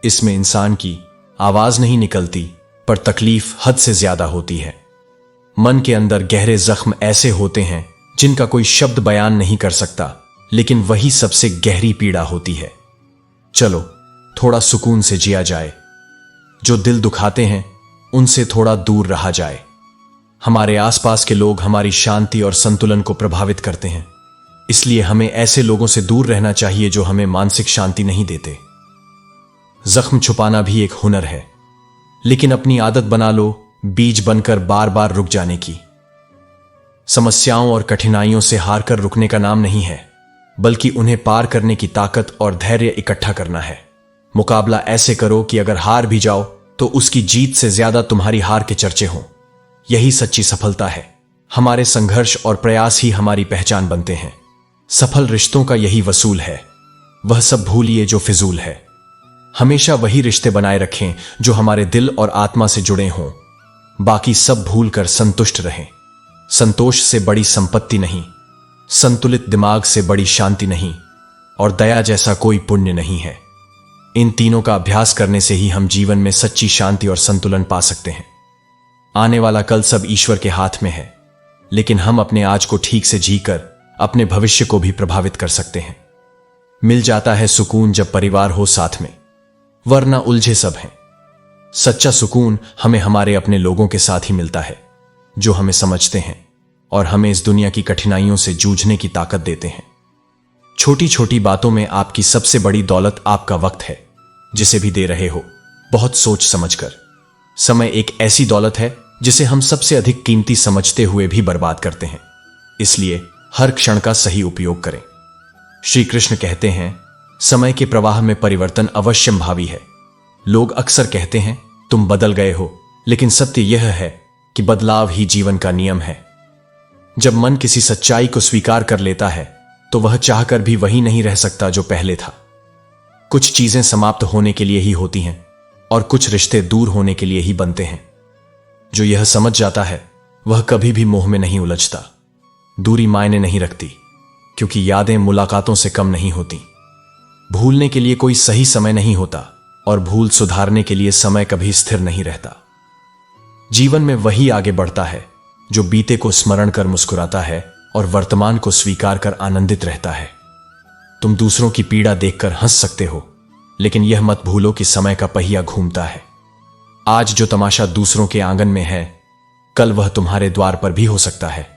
इसमें इंसान की आवाज नहीं निकलती, पर तकलीफ हद से ज्यादा होती है। मन के अंदर गहरे जख्म ऐसे होते हैं जिनका कोई शब्द बयान नहीं कर सकता, लेकिन वही सबसे गहरी पीड़ा होती है। चलो थोड़ा सुकून से जिया जाए। जो दिल दुखाते हैं उनसे थोड़ा दूर रहा जाए। हमारे आसपास के लोग हमारी शांति और संतुलन को प्रभावित करते हैं, इसलिए हमें ऐसे लोगों से दूर रहना चाहिए जो हमें मानसिक शांति नहीं देते। जख्म छुपाना भी एक हुनर है, लेकिन अपनी आदत बना लो बीज बनकर बार बार रुक जाने की। समस्याओं और कठिनाइयों से हार कर रुकने का नाम नहीं है, बल्कि उन्हें पार करने की ताकत और धैर्य इकट्ठा करना है। मुकाबला ऐसे करो कि अगर हार भी जाओ तो उसकी जीत से ज्यादा तुम्हारी हार के चर्चे हों। यही सच्ची सफलता है। हमारे संघर्ष और प्रयास ही हमारी पहचान बनते हैं। सफल रिश्तों का यही वसूल है। वह सब भूलिए जो फिजूल है। हमेशा वही रिश्ते बनाए रखें जो हमारे दिल और आत्मा से जुड़े हों। बाकी सब भूलकर संतुष्ट रहें। संतोष से बड़ी संपत्ति नहीं, संतुलित दिमाग से बड़ी शांति नहीं, और दया जैसा कोई पुण्य नहीं है। इन तीनों का अभ्यास करने से ही हम जीवन में सच्ची शांति और संतुलन पा सकते हैं। आने वाला कल सब ईश्वर के हाथ में है, लेकिन हम अपने आज को ठीक से जीकर अपने भविष्य को भी प्रभावित कर सकते हैं। मिल जाता है सुकून जब परिवार हो साथ में, वरना उलझे सब हैं। सच्चा सुकून हमें हमारे अपने लोगों के साथ ही मिलता है, जो हमें समझते हैं और हमें इस दुनिया की कठिनाइयों से जूझने की ताकत देते हैं। छोटी छोटी बातों में आपकी सबसे बड़ी दौलत आपका वक्त है, जिसे भी दे रहे हो बहुत सोच समझकर। समय एक ऐसी दौलत है जिसे हम सबसे अधिक कीमती समझते हुए भी बर्बाद करते हैं, इसलिए हर क्षण का सही उपयोग करें। श्री कृष्ण कहते हैं, समय के प्रवाह में परिवर्तन अवश्यंभावी है। लोग अक्सर कहते हैं तुम बदल गए हो, लेकिन सत्य यह है कि बदलाव ही जीवन का नियम है। जब मन किसी सच्चाई को स्वीकार कर लेता है तो वह चाहकर भी वही नहीं रह सकता जो पहले था। कुछ चीजें समाप्त होने के लिए ही होती हैं और कुछ रिश्ते दूर होने के लिए ही बनते हैं। जो यह समझ जाता है वह कभी भी मोह में नहीं उलझता। दूरी मायने नहीं रखती, क्योंकि यादें मुलाकातों से कम नहीं होती। भूलने के लिए कोई सही समय नहीं होता, और भूल सुधारने के लिए समय कभी स्थिर नहीं रहता। जीवन में वही आगे बढ़ता है जो बीते को स्मरण कर मुस्कुराता है और वर्तमान को स्वीकार कर आनंदित रहता है। तुम दूसरों की पीड़ा देखकर हंस सकते हो, लेकिन यह मत भूलो कि समय का पहिया घूमता है। आज जो तमाशा दूसरों के आंगन में है, कल वह तुम्हारे द्वार पर भी हो सकता है।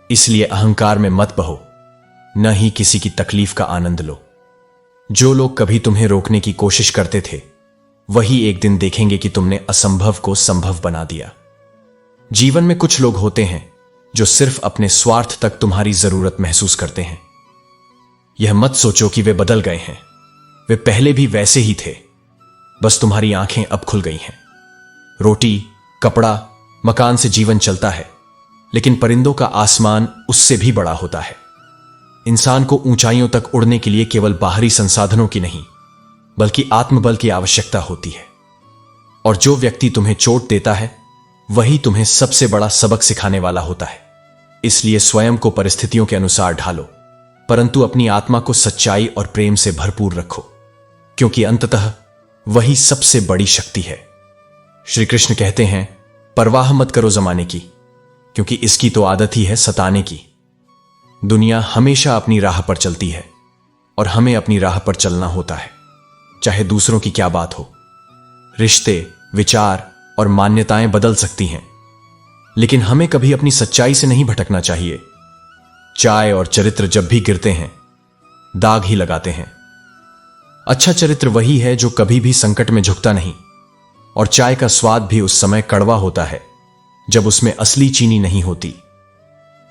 इसलिए अहंकार में मत बहो, न ही किसी की तकलीफ का आनंद लो। जो लोग कभी तुम्हें रोकने की कोशिश करते थे, वही एक दिन देखेंगे कि तुमने असंभव को संभव बना दिया। जीवन में कुछ लोग होते हैं जो सिर्फ अपने स्वार्थ तक तुम्हारी जरूरत महसूस करते हैं। यह मत सोचो कि वे बदल गए हैं, वे पहले भी वैसे ही थे, बस तुम्हारी आंखें अब खुल गई हैं। रोटी, कपड़ा, मकान से जीवन चलता है, लेकिन परिंदों का आसमान उससे भी बड़ा होता है। इंसान को ऊंचाइयों तक उड़ने के लिए केवल बाहरी संसाधनों की नहीं, बल्कि आत्मबल की आवश्यकता होती है। और जो व्यक्ति तुम्हें चोट देता है, वही तुम्हें सबसे बड़ा सबक सिखाने वाला होता है। इसलिए स्वयं को परिस्थितियों के अनुसार ढालो, परंतु अपनी आत्मा को सच्चाई और प्रेम से भरपूर रखो, क्योंकि अंततः वही सबसे बड़ी शक्ति है। श्री कृष्ण कहते हैं, परवाह मत करो जमाने की, क्योंकि इसकी तो आदत ही है सताने की। दुनिया हमेशा अपनी राह पर चलती है और हमें अपनी राह पर चलना होता है, चाहे दूसरों की क्या बात हो। रिश्ते, विचार और मान्यताएं बदल सकती हैं, लेकिन हमें कभी अपनी सच्चाई से नहीं भटकना चाहिए। चाय और चरित्र जब भी गिरते हैं, दाग ही लगाते हैं। अच्छा चरित्र वही है जो कभी भी संकट में झुकता नहीं, और चाय का स्वाद भी उस समय कड़वा होता है जब उसमें असली चीनी नहीं होती।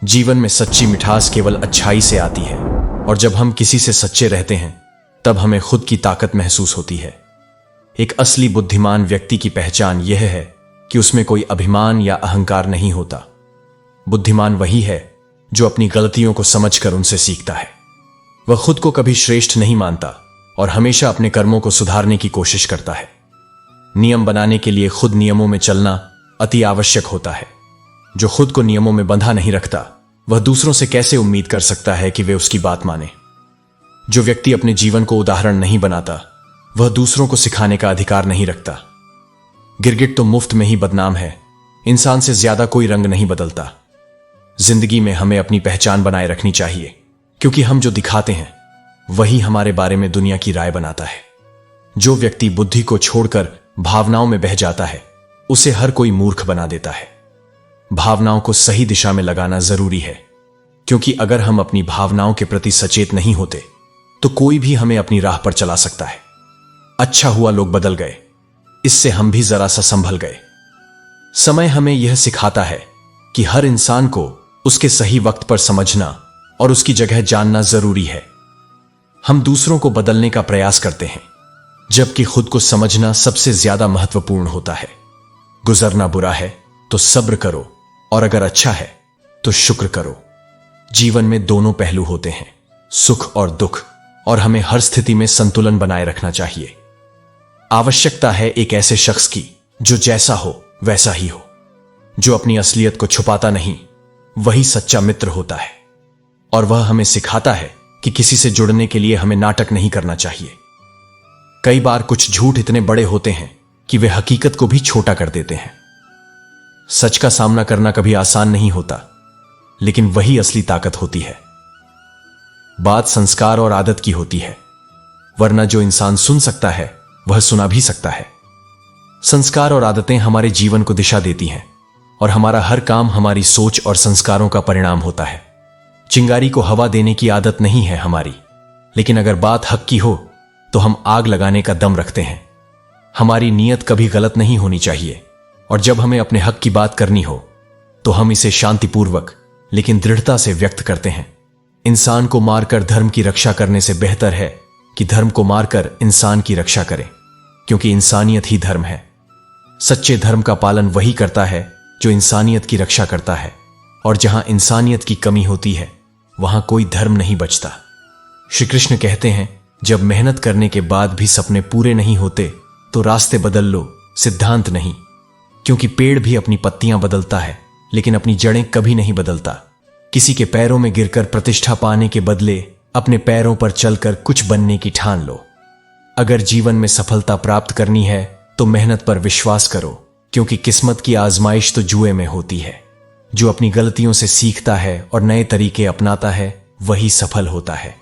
जीवन में सच्ची मिठास केवल अच्छाई से आती है, और जब हम किसी से सच्चे रहते हैं तब हमें खुद की ताकत महसूस होती है। एक असली बुद्धिमान व्यक्ति की पहचान यह है कि उसमें कोई अभिमान या अहंकार नहीं होता। बुद्धिमान वही है जो अपनी गलतियों को समझकर उनसे सीखता है। वह खुद को कभी श्रेष्ठ नहीं मानता और हमेशा अपने कर्मों को सुधारने की कोशिश करता है। नियम बनाने के लिए खुद नियमों में चलना अति आवश्यक होता है। जो खुद को नियमों में बंधा नहीं रखता, वह दूसरों से कैसे उम्मीद कर सकता है कि वे उसकी बात माने। जो व्यक्ति अपने जीवन को उदाहरण नहीं बनाता, वह दूसरों को सिखाने का अधिकार नहीं रखता। गिरगिट तो मुफ्त में ही बदनाम है, इंसान से ज्यादा कोई रंग नहीं बदलता। जिंदगी में हमें अपनी पहचान बनाए रखनी चाहिए, क्योंकि हम जो दिखाते हैं वही हमारे बारे में दुनिया की राय बनाता है। जो व्यक्ति बुद्धि को छोड़कर भावनाओं में बह जाता है, उसे हर कोई मूर्ख बना देता है। भावनाओं को सही दिशा में लगाना जरूरी है, क्योंकि अगर हम अपनी भावनाओं के प्रति सचेत नहीं होते तो कोई भी हमें अपनी राह पर चला सकता है। अच्छा हुआ लोग बदल गए, इससे हम भी जरा सा संभल गए। समय हमें यह सिखाता है कि हर इंसान को उसके सही वक्त पर समझना और उसकी जगह जानना जरूरी है। हम दूसरों को बदलने का प्रयास करते हैं, जबकि खुद को समझना सबसे ज्यादा महत्वपूर्ण होता है। गुजरना बुरा है तो सब्र करो, और अगर अच्छा है तो शुक्र करो। जीवन में दोनों पहलू होते हैं, सुख और दुख, और हमें हर स्थिति में संतुलन बनाए रखना चाहिए। आवश्यकता है एक ऐसे शख्स की जो जैसा हो वैसा ही हो, जो अपनी असलियत को छुपाता नहीं, वही सच्चा मित्र होता है। और वह हमें सिखाता है कि किसी से जुड़ने के लिए हमें नाटक नहीं करना चाहिए। कई बार कुछ झूठ इतने बड़े होते हैं कि वे हकीकत को भी छोटा कर देते हैं। सच का सामना करना कभी आसान नहीं होता, लेकिन वही असली ताकत होती है। बात संस्कार और आदत की होती है, वरना जो इंसान सुन सकता है वह सुना भी सकता है। संस्कार और आदतें हमारे जीवन को दिशा देती हैं, और हमारा हर काम हमारी सोच और संस्कारों का परिणाम होता है। चिंगारी को हवा देने की आदत नहीं है हमारी, लेकिन अगर बात हक की हो तो हम आग लगाने का दम रखते हैं। हमारी नीयत कभी गलत नहीं होनी चाहिए, और जब हमें अपने हक की बात करनी हो तो हम इसे शांतिपूर्वक लेकिन दृढ़ता से व्यक्त करते हैं। इंसान को मारकर धर्म की रक्षा करने से बेहतर है कि धर्म को मारकर इंसान की रक्षा करें, क्योंकि इंसानियत ही धर्म है। सच्चे धर्म का पालन वही करता है जो इंसानियत की रक्षा करता है, और जहां इंसानियत की कमी होती है वहां कोई धर्म नहीं बचता। श्री कृष्ण कहते हैं, जब मेहनत करने के बाद भी सपने पूरे नहीं होते तो रास्ते बदल लो, सिद्धांत नहीं। क्योंकि पेड़ भी अपनी पत्तियां बदलता है, लेकिन अपनी जड़ें कभी नहीं बदलता। किसी के पैरों में गिरकर प्रतिष्ठा पाने के बदले अपने पैरों पर चलकर कुछ बनने की ठान लो। अगर जीवन में सफलता प्राप्त करनी है तो मेहनत पर विश्वास करो, क्योंकि किस्मत की आजमाइश तो जुए में होती है। जो अपनी गलतियों से सीखता है और नए तरीके अपनाता है वही सफल होता है।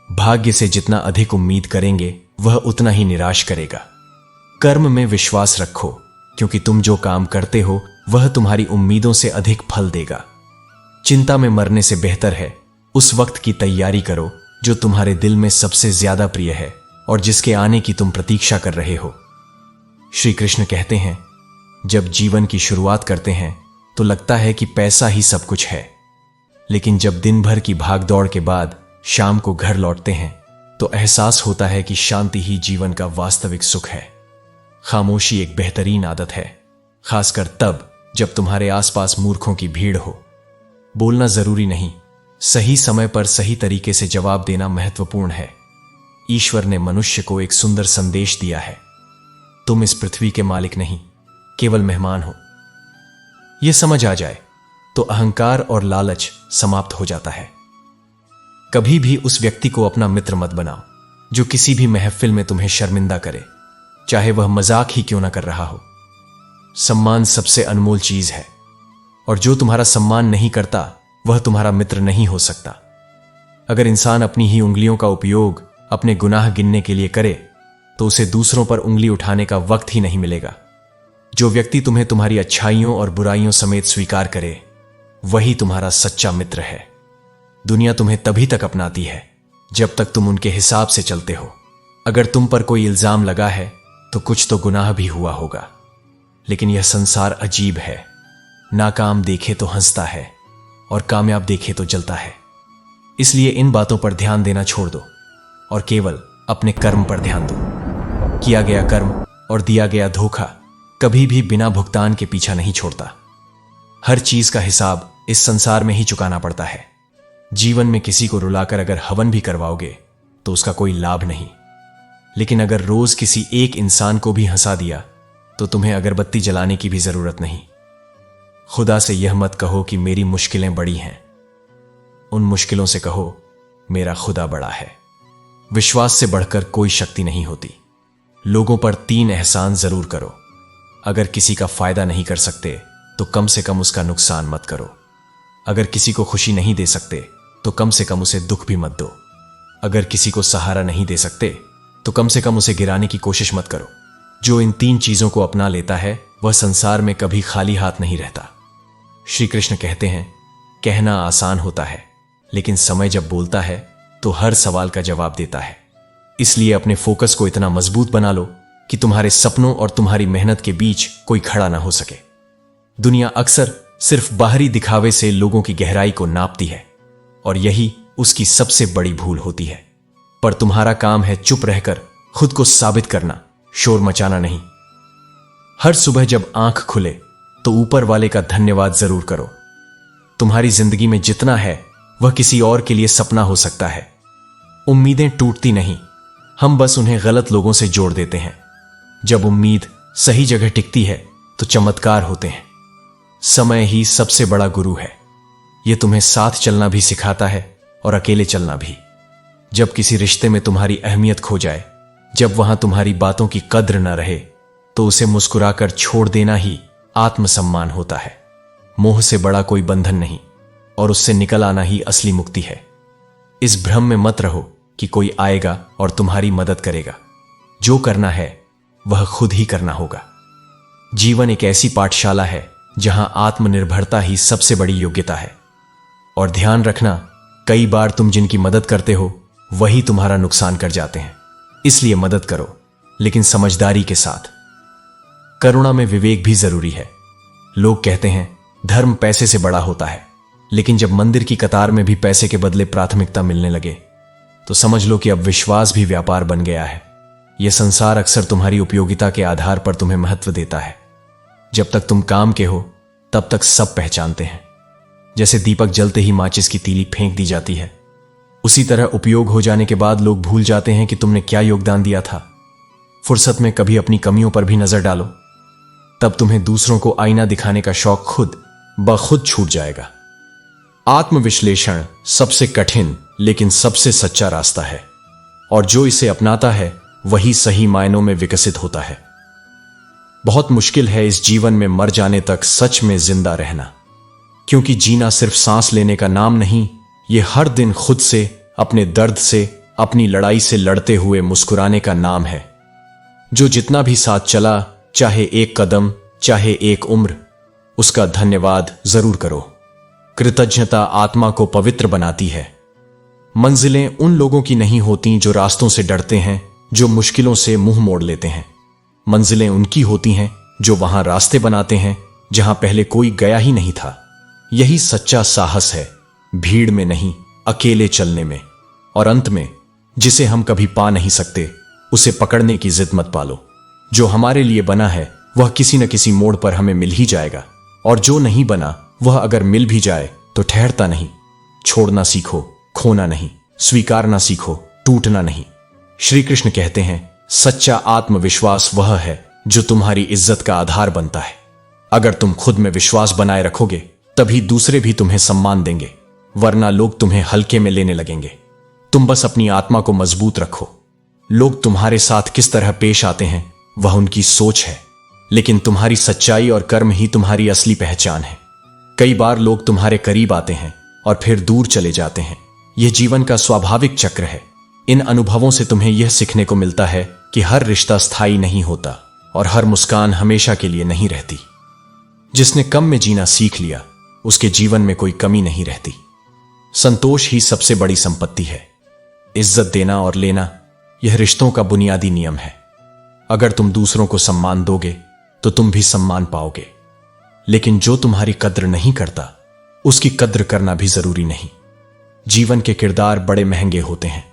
भाग्य से जितना अधिक उम्मीद करेंगे वह उतना ही निराश करेगा। कर्म में विश्वास रखो, क्योंकि तुम जो काम करते हो वह तुम्हारी उम्मीदों से अधिक फल देगा। चिंता में मरने से बेहतर है उस वक्त की तैयारी करो जो तुम्हारे दिल में सबसे ज्यादा प्रिय है और जिसके आने की तुम प्रतीक्षा कर रहे हो। श्री कृष्ण कहते हैं, जब जीवन की शुरुआत करते हैं तो लगता है कि पैसा ही सब कुछ है, लेकिन जब दिन भर की भागदौड़ के बाद शाम को घर लौटते हैं तो एहसास होता है कि शांति ही जीवन का वास्तविक सुख है। खामोशी एक बेहतरीन आदत है, खासकर तब जब तुम्हारे आसपास मूर्खों की भीड़ हो। बोलना जरूरी नहीं, सही समय पर सही तरीके से जवाब देना महत्वपूर्ण है। ईश्वर ने मनुष्य को एक सुंदर संदेश दिया है, तुम इस पृथ्वी के मालिक नहीं, केवल मेहमान हो। यह समझ आ जाए तो अहंकार और लालच समाप्त हो जाता है। कभी भी उस व्यक्ति को अपना मित्र मत बनाओ जो किसी भी महफिल में तुम्हें शर्मिंदा करे, चाहे वह मजाक ही क्यों ना कर रहा हो। सम्मान सबसे अनमोल चीज है, और जो तुम्हारा सम्मान नहीं करता वह तुम्हारा मित्र नहीं हो सकता। अगर इंसान अपनी ही उंगलियों का उपयोग अपने गुनाह गिनने के लिए करे तो उसे दूसरों पर उंगली उठाने का वक्त ही नहीं मिलेगा। जो व्यक्ति तुम्हें तुम्हारी अच्छाइयों और बुराइयों समेत स्वीकार करे वही तुम्हारा सच्चा मित्र है। दुनिया तुम्हें तभी तक अपनाती है जब तक तुम उनके हिसाब से चलते हो। अगर तुम पर कोई इल्जाम लगा है तो कुछ तो गुनाह भी हुआ होगा। लेकिन यह संसार अजीब है, नाकाम देखे तो हंसता है और कामयाब देखे तो जलता है। इसलिए इन बातों पर ध्यान देना छोड़ दो और केवल अपने कर्म पर ध्यान दो। किया गया कर्म और दिया गया धोखा कभी भी बिना भुगतान के पीछा नहीं छोड़ता। हर चीज का हिसाब इस संसार में ही चुकाना पड़ता है। जीवन में किसी को रुलाकर अगर हवन भी करवाओगे तो उसका कोई लाभ नहीं, लेकिन अगर रोज किसी एक इंसान को भी हंसा दिया तो तुम्हें अगरबत्ती जलाने की भी जरूरत नहीं। खुदा से यह मत कहो कि मेरी मुश्किलें बड़ी हैं, उन मुश्किलों से कहो मेरा खुदा बड़ा है। विश्वास से बढ़कर कोई शक्ति नहीं होती। लोगों पर 3 एहसान जरूर करो। अगर किसी का फायदा नहीं कर सकते तो कम से कम उसका नुकसान मत करो। अगर किसी को खुशी नहीं दे सकते तो कम से कम उसे दुख भी मत दो। अगर किसी को सहारा नहीं दे सकते तो कम से कम उसे गिराने की कोशिश मत करो। जो इन 3 चीजों को अपना लेता है वह संसार में कभी खाली हाथ नहीं रहता। श्री कृष्ण कहते हैं, कहना आसान होता है लेकिन समय जब बोलता है तो हर सवाल का जवाब देता है। इसलिए अपने फोकस को इतना मजबूत बना लो कि तुम्हारे सपनों और तुम्हारी मेहनत के बीच कोई खड़ा ना हो सके। दुनिया अक्सर सिर्फ बाहरी दिखावे से लोगों की गहराई को नापती है और यही उसकी सबसे बड़ी भूल होती है। पर तुम्हारा काम है चुप रहकर खुद को साबित करना, शोर मचाना नहीं। हर सुबह जब आंख खुले तो ऊपर वाले का धन्यवाद जरूर करो। तुम्हारी जिंदगी में जितना है वह किसी और के लिए सपना हो सकता है। उम्मीदें टूटती नहीं, हम बस उन्हें गलत लोगों से जोड़ देते हैं। जब उम्मीद सही जगह टिकती है तो चमत्कार होते हैं। समय ही सबसे बड़ा गुरु है। यह तुम्हें साथ चलना भी सिखाता है और अकेले चलना भी। जब किसी रिश्ते में तुम्हारी अहमियत खो जाए, जब वहां तुम्हारी बातों की कद्र न रहे, तो उसे मुस्कुराकर छोड़ देना ही आत्मसम्मान होता है। मोह से बड़ा कोई बंधन नहीं और उससे निकल आना ही असली मुक्ति है। इस भ्रम में मत रहो कि कोई आएगा और तुम्हारी मदद करेगा। जो करना है वह खुद ही करना होगा। जीवन एक ऐसी पाठशाला है जहां आत्मनिर्भरता ही सबसे बड़ी योग्यता है। और ध्यान रखना, कई बार तुम जिनकी मदद करते हो वही तुम्हारा नुकसान कर जाते हैं। इसलिए मदद करो, लेकिन समझदारी के साथ। करुणा में विवेक भी जरूरी है। लोग कहते हैं धर्म पैसे से बड़ा होता है, लेकिन जब मंदिर की कतार में भी पैसे के बदले प्राथमिकता मिलने लगे तो समझ लो कि अब विश्वास भी व्यापार बन गया है। यह संसार अक्सर तुम्हारी उपयोगिता के आधार पर तुम्हें महत्व देता है। जब तक तुम काम के हो तब तक सब पहचानते हैं। जैसे दीपक जलते ही माचिस की तीली फेंक दी जाती है, उसी तरह उपयोग हो जाने के बाद लोग भूल जाते हैं कि तुमने क्या योगदान दिया था। फुर्सत में कभी अपनी कमियों पर भी नजर डालो, तब तुम्हें दूसरों को आईना दिखाने का शौक खुद ब खुद छूट जाएगा। आत्मविश्लेषण सबसे कठिन लेकिन सबसे सच्चा रास्ता है, और जो इसे अपनाता है वही सही मायनों में विकसित होता है। बहुत मुश्किल है इस जीवन में मर जाने तक सच में जिंदा रहना, क्योंकि जीना सिर्फ सांस लेने का नाम नहीं, ये हर दिन खुद से, अपने दर्द से, अपनी लड़ाई से लड़ते हुए मुस्कुराने का नाम है। जो जितना भी साथ चला, चाहे एक कदम, चाहे एक उम्र, उसका धन्यवाद जरूर करो। कृतज्ञता आत्मा को पवित्र बनाती है। मंजिलें उन लोगों की नहीं होती जो रास्तों से डरते हैं, जो मुश्किलों से मुंह मोड़ लेते हैं। मंजिलें उनकी होती हैं जो वहां रास्ते बनाते हैं जहां पहले कोई गया ही नहीं था। यही सच्चा साहस है, भीड़ में नहीं, अकेले चलने में। और अंत में, जिसे हम कभी पा नहीं सकते उसे पकड़ने की जिद मत पालो। जो हमारे लिए बना है वह किसी न किसी मोड़ पर हमें मिल ही जाएगा, और जो नहीं बना वह अगर मिल भी जाए तो ठहरता नहीं। छोड़ना सीखो, खोना नहीं। स्वीकारना सीखो, टूटना नहीं। श्री कृष्ण कहते हैं, सच्चा आत्मविश्वास वह है जो तुम्हारी इज्जत का आधार बनता है। अगर तुम खुद में विश्वास बनाए रखोगे तभी दूसरे भी तुम्हें सम्मान देंगे, वरना लोग तुम्हें हल्के में लेने लगेंगे। तुम बस अपनी आत्मा को मजबूत रखो। लोग तुम्हारे साथ किस तरह पेश आते हैं वह उनकी सोच है, लेकिन तुम्हारी सच्चाई और कर्म ही तुम्हारी असली पहचान है। कई बार लोग तुम्हारे करीब आते हैं और फिर दूर चले जाते हैं। यह जीवन का स्वाभाविक चक्र है। इन अनुभवों से तुम्हें यह सीखने को मिलता है कि हर रिश्ता स्थायी नहीं होता और हर मुस्कान हमेशा के लिए नहीं रहती। जिसने कम में जीना सीख लिया, उसके जीवन में कोई कमी नहीं रहती। संतोष ही सबसे बड़ी संपत्ति है। इज्जत देना और लेना, यह रिश्तों का बुनियादी नियम है। अगर तुम दूसरों को सम्मान दोगे तो तुम भी सम्मान पाओगे, लेकिन जो तुम्हारी कद्र नहीं करता, उसकी कद्र करना भी जरूरी नहीं। जीवन के किरदार बड़े महंगे होते हैं।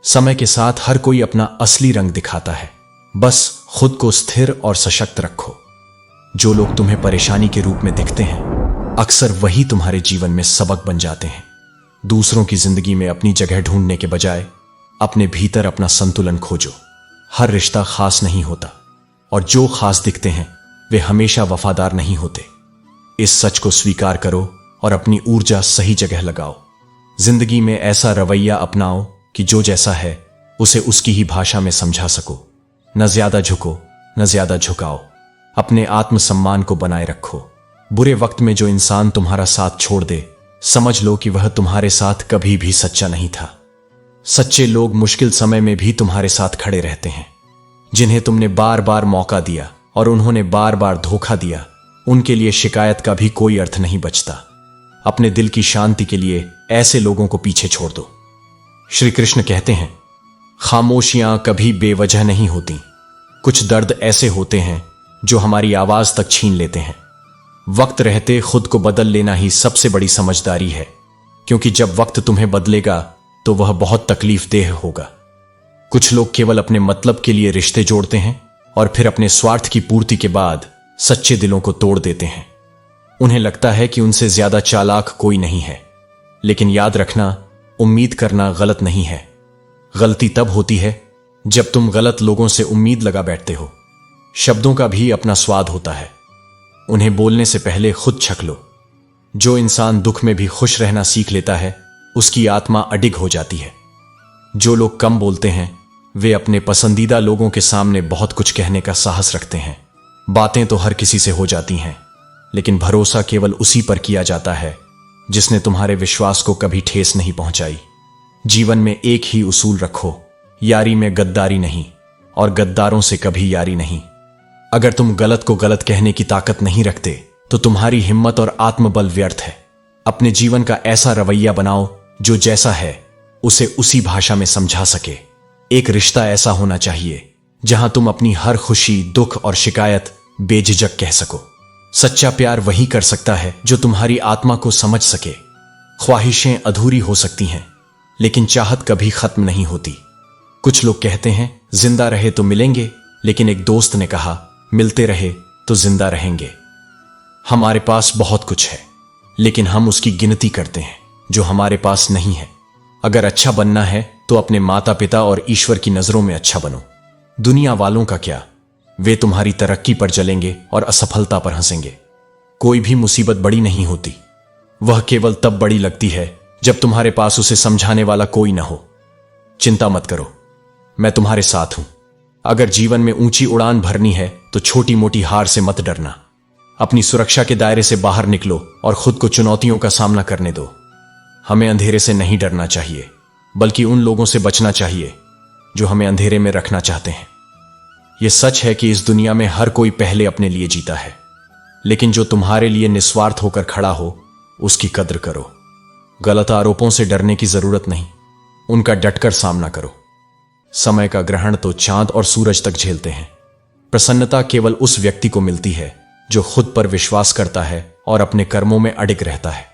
समय के साथ हर कोई अपना असली रंग दिखाता है। बस खुद को स्थिर और सशक्त रखो। जो लोग तुम्हें परेशानी के रूप में दिखते हैं, अक्सर वही तुम्हारे जीवन में सबक बन जाते हैं। दूसरों की जिंदगी में अपनी जगह ढूंढने के बजाय अपने भीतर अपना संतुलन खोजो। हर रिश्ता खास नहीं होता और जो खास दिखते हैं वे हमेशा वफादार नहीं होते। इस सच को स्वीकार करो और अपनी ऊर्जा सही जगह लगाओ। जिंदगी में ऐसा रवैया अपनाओ कि जो जैसा है उसे उसकी ही भाषा में समझा सको। न ज्यादा झुको, न ज्यादा झुकाओ। अपने आत्मसम्मान को बनाए रखो। बुरे वक्त में जो इंसान तुम्हारा साथ छोड़ दे, समझ लो कि वह तुम्हारे साथ कभी भी सच्चा नहीं था। सच्चे लोग मुश्किल समय में भी तुम्हारे साथ खड़े रहते हैं। जिन्हें तुमने बार बार मौका दिया और उन्होंने बार बार धोखा दिया, उनके लिए शिकायत का भी कोई अर्थ नहीं बचता। अपने दिल की शांति के लिए ऐसे लोगों को पीछे छोड़ दो। श्री कृष्ण कहते हैं, खामोशियां कभी बेवजह नहीं होती। कुछ दर्द ऐसे होते हैं जो हमारी आवाज तक छीन लेते हैं। वक्त रहते खुद को बदल लेना ही सबसे बड़ी समझदारी है, क्योंकि जब वक्त तुम्हें बदलेगा तो वह बहुत तकलीफ देह होगा। कुछ लोग केवल अपने मतलब के लिए रिश्ते जोड़ते हैं और फिर अपने स्वार्थ की पूर्ति के बाद सच्चे दिलों को तोड़ देते हैं। उन्हें लगता है कि उनसे ज्यादा चालाक कोई नहीं है, लेकिन याद रखना, उम्मीद करना गलत नहीं है। गलती तब होती है जब तुम गलत लोगों से उम्मीद लगा बैठते हो। शब्दों का भी अपना स्वाद होता है, उन्हें बोलने से पहले खुद छक लो। जो इंसान दुख में भी खुश रहना सीख लेता है, उसकी आत्मा अडिग हो जाती है। जो लोग कम बोलते हैं, वे अपने पसंदीदा लोगों के सामने बहुत कुछ कहने का साहस रखते हैं। बातें तो हर किसी से हो जाती हैं, लेकिन भरोसा केवल उसी पर किया जाता है जिसने तुम्हारे विश्वास को कभी ठेस नहीं पहुंचाई। जीवन में एक ही उसूल रखो, यारी में गद्दारी नहीं और गद्दारों से कभी यारी नहीं। अगर तुम गलत को गलत कहने की ताकत नहीं रखते तो तुम्हारी हिम्मत और आत्मबल व्यर्थ है। अपने जीवन का ऐसा रवैया बनाओ जो जैसा है उसे उसी भाषा में समझा सके। एक रिश्ता ऐसा होना चाहिए जहां तुम अपनी हर खुशी, दुख और शिकायत बेझिझक कह सको। सच्चा प्यार वही कर सकता है जो तुम्हारी आत्मा को समझ सके। ख्वाहिशें अधूरी हो सकती हैं, लेकिन चाहत कभी खत्म नहीं होती। कुछ लोग कहते हैं जिंदा रहे तो मिलेंगे, लेकिन एक दोस्त ने कहा मिलते रहे तो जिंदा रहेंगे। हमारे पास बहुत कुछ है, लेकिन हम उसकी गिनती करते हैं जो हमारे पास नहीं है। अगर अच्छा बनना है तो अपने माता पिता और ईश्वर की नजरों में अच्छा बनो। दुनिया वालों का क्या, वे तुम्हारी तरक्की पर जलेंगे और असफलता पर हंसेंगे। कोई भी मुसीबत बड़ी नहीं होती, वह केवल तब बड़ी लगती है जब तुम्हारे पास उसे समझाने वाला कोई ना हो। चिंता मत करो, मैं तुम्हारे साथ हूं। अगर जीवन में ऊंची उड़ान भरनी है तो छोटी मोटी हार से मत डरना। अपनी सुरक्षा के दायरे से बाहर निकलो और खुद को चुनौतियों का सामना करने दो। हमें अंधेरे से नहीं डरना चाहिए, बल्कि उन लोगों से बचना चाहिए जो हमें अंधेरे में रखना चाहते हैं। यह सच है कि इस दुनिया में हर कोई पहले अपने लिए जीता है, लेकिन जो तुम्हारे लिए निस्वार्थ होकर खड़ा हो उसकी कद्र करो। गलत आरोपों से डरने की जरूरत नहीं, उनका डटकर सामना करो। समय का ग्रहण तो चांद और सूरज तक झेलते हैं। प्रसन्नता केवल उस व्यक्ति को मिलती है जो खुद पर विश्वास करता है और अपने कर्मों में अडिग रहता है।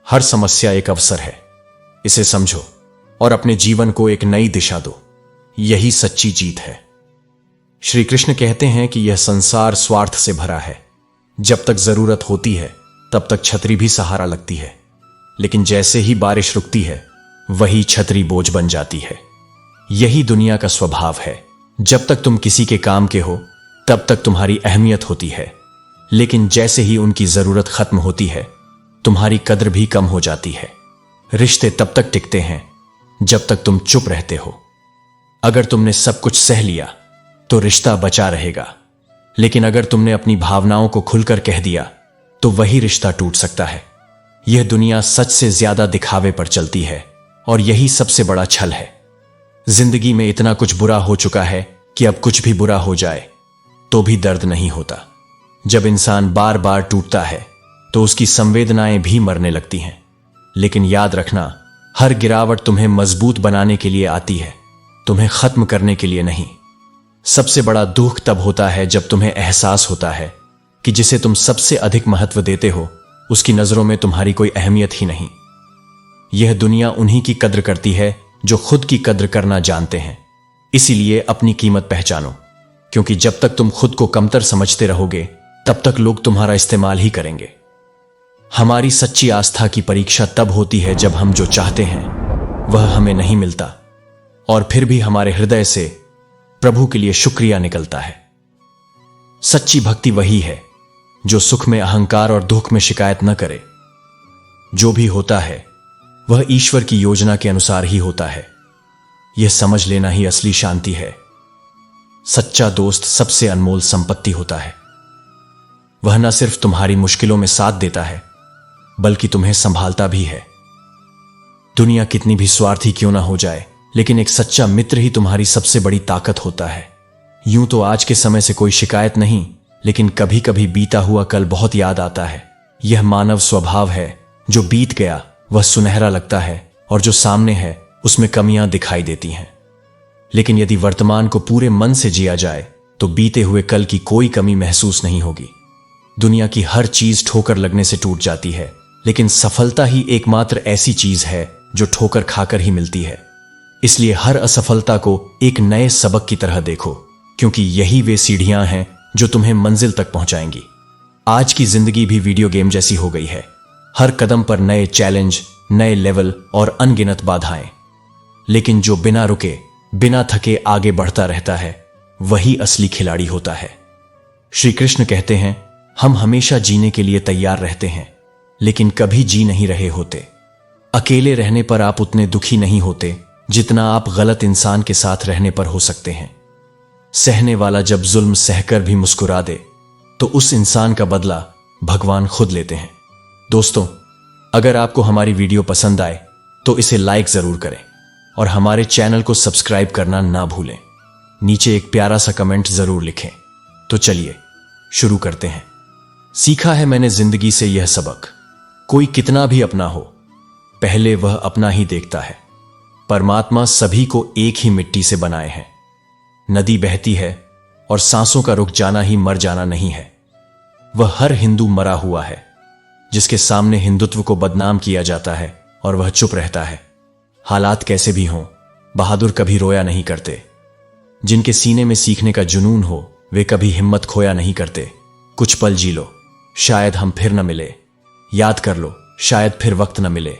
हर समस्या एक अवसर है, इसे समझो और अपने जीवन को एक नई दिशा दो। यही सच्ची जीत है। श्री कृष्ण कहते हैं कि यह संसार स्वार्थ से भरा है। जब तक जरूरत होती है तब तक छतरी भी सहारा लगती है, लेकिन जैसे ही बारिश रुकती है वही छतरी बोझ बन जाती है। यही दुनिया का स्वभाव है। जब तक तुम किसी के काम के हो तब तक तुम्हारी अहमियत होती है, लेकिन जैसे ही उनकी जरूरत खत्म होती है तुम्हारी कद्र भी कम हो जाती है। रिश्ते तब तक टिकते हैं जब तक तुम चुप रहते हो। अगर तुमने सब कुछ सह लिया तो रिश्ता बचा रहेगा, लेकिन अगर तुमने अपनी भावनाओं को खुलकर कह दिया तो वही रिश्ता टूट सकता है। यह दुनिया सच से ज्यादा दिखावे पर चलती है और यही सबसे बड़ा छल है। जिंदगी में इतना कुछ बुरा हो चुका है कि अब कुछ भी बुरा हो जाए तो भी दर्द नहीं होता। जब इंसान बार बार टूटता है तो उसकी संवेदनाएं भी मरने लगती हैं। लेकिन याद रखना, हर गिरावट तुम्हें मजबूत बनाने के लिए आती है, तुम्हें खत्म करने के लिए नहीं। सबसे बड़ा दुख तब होता है जब तुम्हें एहसास होता है कि जिसे तुम सबसे अधिक महत्व देते हो उसकी नजरों में तुम्हारी कोई अहमियत ही नहीं। यह दुनिया उन्हीं की कद्र करती है जो खुद की कद्र करना जानते हैं। इसीलिए अपनी कीमत पहचानो, क्योंकि जब तक तुम खुद को कमतर समझते रहोगे तब तक लोग तुम्हारा इस्तेमाल ही करेंगे। हमारी सच्ची आस्था की परीक्षा तब होती है जब हम जो चाहते हैं वह हमें नहीं मिलता और फिर भी हमारे हृदय से प्रभु के लिए शुक्रिया निकलता है। सच्ची भक्ति वही है जो सुख में अहंकार और दुख में शिकायत न करे। जो भी होता है वह ईश्वर की योजना के अनुसार ही होता है। यह समझ लेना ही असली शांति है। सच्चा दोस्त सबसे अनमोल संपत्ति होता है। वह न सिर्फ तुम्हारी मुश्किलों में साथ देता है बल्कि तुम्हें संभालता भी है। दुनिया कितनी भी स्वार्थी क्यों ना हो जाए, लेकिन एक सच्चा मित्र ही तुम्हारी सबसे बड़ी ताकत होता है। यूं तो आज के समय से कोई शिकायत नहीं, लेकिन कभी कभी बीता हुआ कल बहुत याद आता है। यह मानव स्वभाव है। जो बीत गया वह सुनहरा लगता है और जो सामने है उसमें कमियां दिखाई देती हैं। लेकिन यदि वर्तमान को पूरे मन से जिया जाए तो बीते हुए कल की कोई कमी महसूस नहीं होगी। दुनिया की हर चीज ठोकर लगने से टूट जाती है, लेकिन सफलता ही एकमात्र ऐसी चीज है जो ठोकर खाकर ही मिलती है। इसलिए हर असफलता को एक नए सबक की तरह देखो, क्योंकि यही वे सीढ़ियां हैं जो तुम्हें मंजिल तक पहुंचाएंगी। आज की जिंदगी भी वीडियो गेम जैसी हो गई है। हर कदम पर नए चैलेंज, नए लेवल और अनगिनत बाधाएं। लेकिन जो बिना रुके, बिना थके आगे बढ़ता रहता है वही असली खिलाड़ी होता है। श्री कृष्ण कहते हैं, हम हमेशा जीने के लिए तैयार रहते हैं लेकिन कभी जी नहीं रहे होते। अकेले रहने पर आप उतने दुखी नहीं होते जितना आप गलत इंसान के साथ रहने पर हो सकते हैं। सहने वाला जब जुल्म सहकर भी मुस्कुरा दे तो उस इंसान का बदला भगवान खुद लेते हैं। दोस्तों, अगर आपको हमारी वीडियो पसंद आए तो इसे लाइक जरूर करें और हमारे चैनल को सब्सक्राइब करना ना भूलें। नीचे एक प्यारा सा कमेंट जरूर लिखें। तो चलिए शुरू करते हैं। सीखा है मैंने जिंदगी से यह सबक, कोई कितना भी अपना हो पहले वह अपना ही देखता है। परमात्मा सभी को एक ही मिट्टी से बनाए हैं। नदी बहती है और सांसों का रुक जाना ही मर जाना नहीं है। वह हर हिंदू मरा हुआ है जिसके सामने हिंदुत्व को बदनाम किया जाता है और वह चुप रहता है। हालात कैसे भी हों, बहादुर कभी रोया नहीं करते। जिनके सीने में सीखने का जुनून हो वे कभी हिम्मत खोया नहीं करते। कुछ पल जी लो, शायद हम फिर न मिले। याद कर लो, शायद फिर वक्त न मिले।